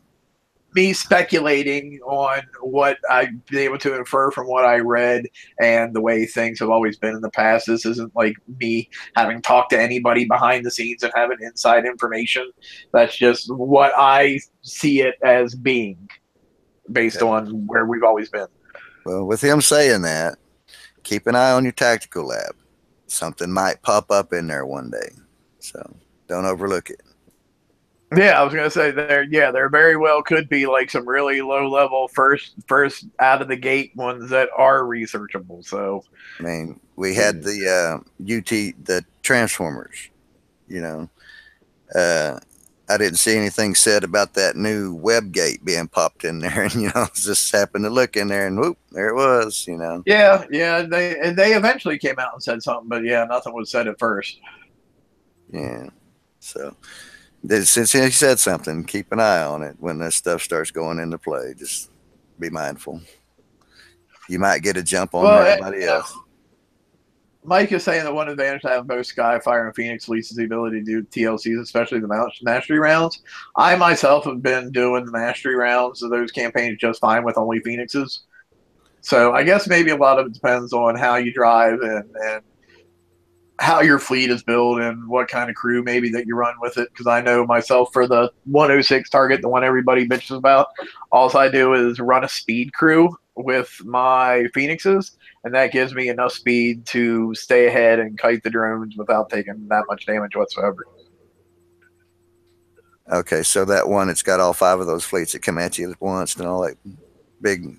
me speculating on what I've been able to infer from what I read and the way things have always been in the past. This isn't like me having talked to anybody behind the scenes and having inside information. That's just what I see it as being based on where we've always been. Well, with him saying that, keep an eye on your tactical lab. Something might pop up in there one day. So don't overlook it. Yeah, I was gonna say there very well could be like some really low level first out of the gate ones that are researchable. So I mean, we had the Transformers, I didn't see anything said about that new web gate being popped in there, and just happened to look in there, and whoop, there it was. Yeah, they eventually came out and said something, but yeah, nothing was said at first. Yeah, so since he said something, keep an eye on it when this stuff starts going into play. Just be mindful. you might get a jump on Well, everybody else. Mike is saying that one advantage to have both Sky, Fire, and Phoenix fleets is the ability to do TLCs, especially the mastery rounds. I myself have been doing the mastery rounds of those campaigns just fine with only Phoenixes. So I guess maybe a lot of it depends on how you drive and how your fleet is built and what kind of crew maybe that you run with it. Because I know myself for the 106 target, the one everybody bitches about, all I do is run a speed crew with my Phoenixes, and that gives me enough speed to stay ahead and kite the drones without taking that much damage whatsoever. Okay, so that one, it's got all 5 of those fleets that come at you at once and all that big.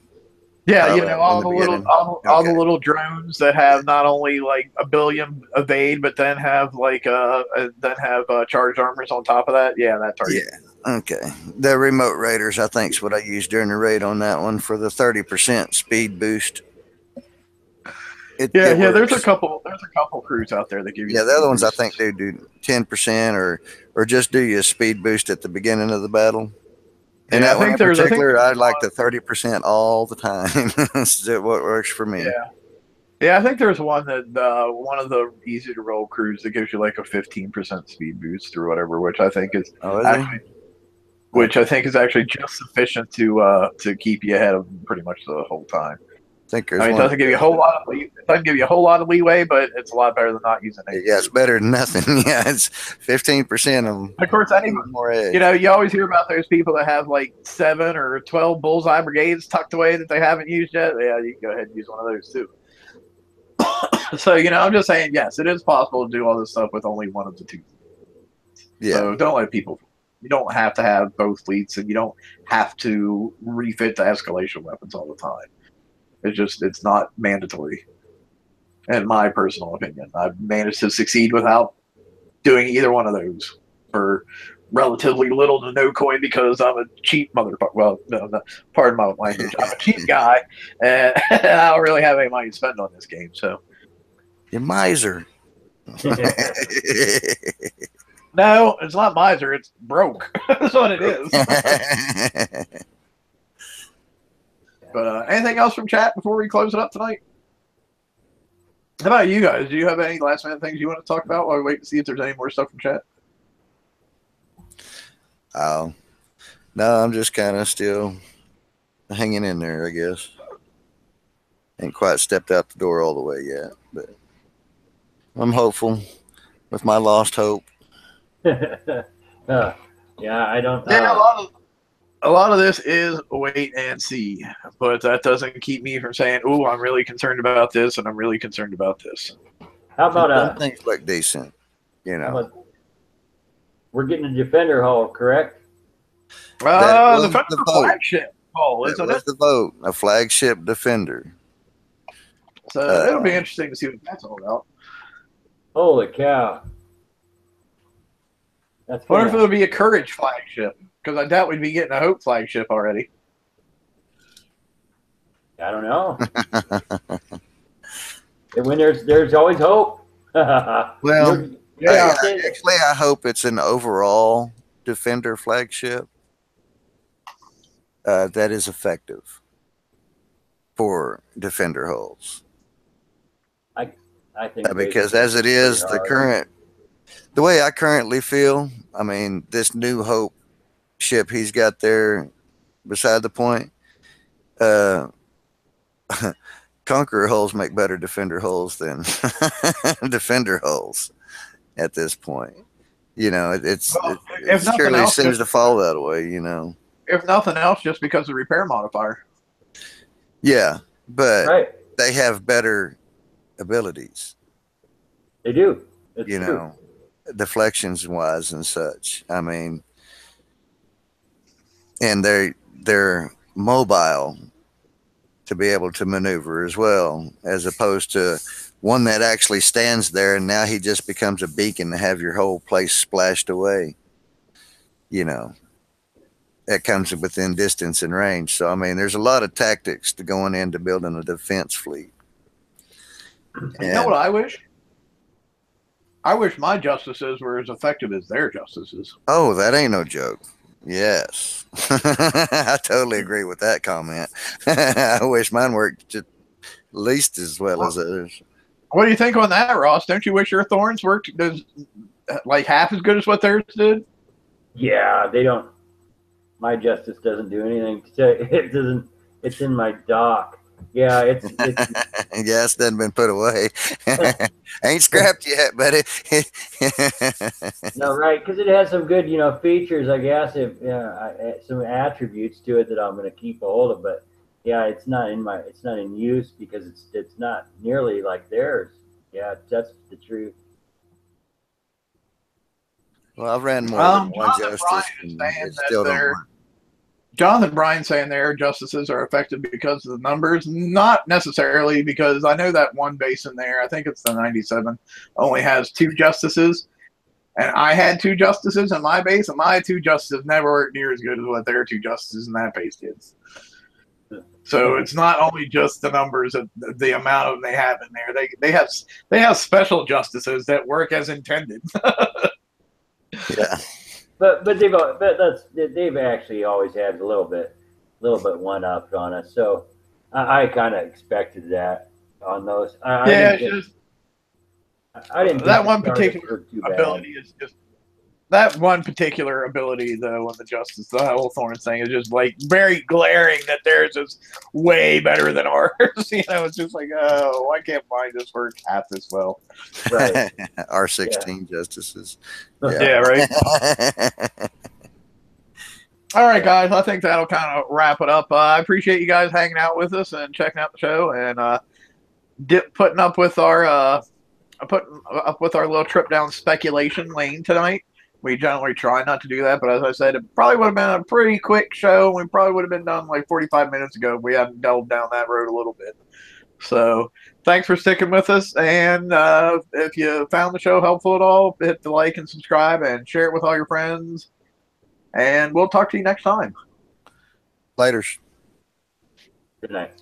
Yeah, you know, all the little drones that have not only like a billion evade, but then have like charged armors on top of that. Yeah, that target. Yeah. Okay. The remote raiders, I think, is what I used during the raid on that one for the 30% speed boost. There's a couple crews out there that give you. Yeah, the other ones I think they do 10% or just do you a speed boost at the beginning of the battle. And that one in particular, I like the 30% all the time. That's what works for me. Yeah, I think there's one that one of the easy to roll crews that gives you like a 15% speed boost or whatever, which I think is actually just sufficient to keep you ahead of them pretty much the whole time. It doesn't give you a whole lot of leeway, but it's a lot better than not using it. Yeah, it's better than nothing. Yeah, it's 15% of them. Of course, you always hear about those people that have like 7 or 12 bullseye brigades tucked away that they haven't used yet. Yeah, you can go ahead and use one of those too. So, I'm just saying, yes, it is possible to do all this stuff with only one of the two. Yeah. So don't let people. You don't have to have both fleets, and you don't have to refit the escalation weapons all the time. It's not mandatory. In my personal opinion, I've managed to succeed without doing either one of those for relatively little to no coin because I'm a cheap motherfucker. Well, no, pardon my language. I'm a cheap guy, and I don't really have any money to spend on this game. So, you're miser. No, it's not miser. It's broke. That's what it is. But anything else from chat before we close it up tonight? How about you guys? Do you have any last minute things you want to talk about while we wait to see if there's any more stuff from chat? Oh, no, I'm just kind of still hanging in there, I guess. Ain't quite stepped out the door all the way yet, but I'm hopeful with my lost hope. Yeah, I don't know. Yeah, a lot of this is wait and see, but that doesn't keep me from saying, "Oh, I'm really concerned about this," and I'm really concerned about this. How about things look decent, we're getting a defender hull, correct? The flagship hull, isn't it? The vote, a flagship defender. So it'll be interesting to see what that's all about. Holy cow! I wonder if it'll be a courage flagship. Because I doubt we'd be getting a Hope flagship already. I don't know. When there's always hope. Well, actually, I hope it's an overall defender flagship that is effective for defender hulls. I think because as it is, the way I currently feel, I mean, this new Hope ship he's got there beside the point, Conqueror hulls make better defender hulls than defender hulls at this point. It surely seems to fall that way, If nothing else, just because of repair modifier. Yeah, but they have better abilities. They do. Deflections wise and such. I mean, and they're mobile to be able to maneuver as well, as opposed to one that actually stands there and now he just becomes a beacon to have your whole place splashed away. That comes within distance and range. So, I mean, there's a lot of tactics to going into building a defense fleet. You know what I wish? I wish my justices were as effective as their justices. Oh, that ain't no joke. Yes. I totally agree with that comment. I wish mine worked just least as well as others. What do you think on that, Ross? Don't you wish your thorns worked like half as good as what theirs did? Yeah, they don't. My justice doesn't do anything. It doesn't. It's in my dock. Yeah, it's Yeah, it's done been put away. Ain't scrapped yet, buddy. no, right, because it has some good, features. I guess if some attributes to it that I'm going to keep a hold of. But yeah, it's not in use because it's not nearly like theirs. Yeah, that's the truth. Well, I've ran more than one Jonathan justice, Bryan is and saying it still don't work. Jonathan Bryan saying their justices are effective because of the numbers. Not necessarily, because I know that one base in there, I think it's the 97, only has 2 justices. And I had 2 justices in my base, and my 2 justices never worked near as good as what their 2 justices in that base did. So it's not only just the numbers of the amount of them they have in there. They have special justices that work as intended. Yeah. But they've actually always had a little bit one up on us. So I kind of expected that on those. I didn't that one particular ability is just that one particular ability though on the justice, the whole thorn thing is just like very glaring that theirs is way better than ours. It's just like, oh, why can't mine just work half as well? Right. Our 16 justices. Yeah, right. All right, guys. I think that'll kind of wrap it up. I appreciate you guys hanging out with us and checking out the show and putting up with our little trip down speculation lane tonight. We generally try not to do that, but as I said, it probably would have been a pretty quick show. We probably would have been done like 45 minutes ago if we hadn't delved down that road a little bit. So thanks for sticking with us. And if you found the show helpful at all, hit the like and subscribe and share it with all your friends. And we'll talk to you next time. Laters. Good night.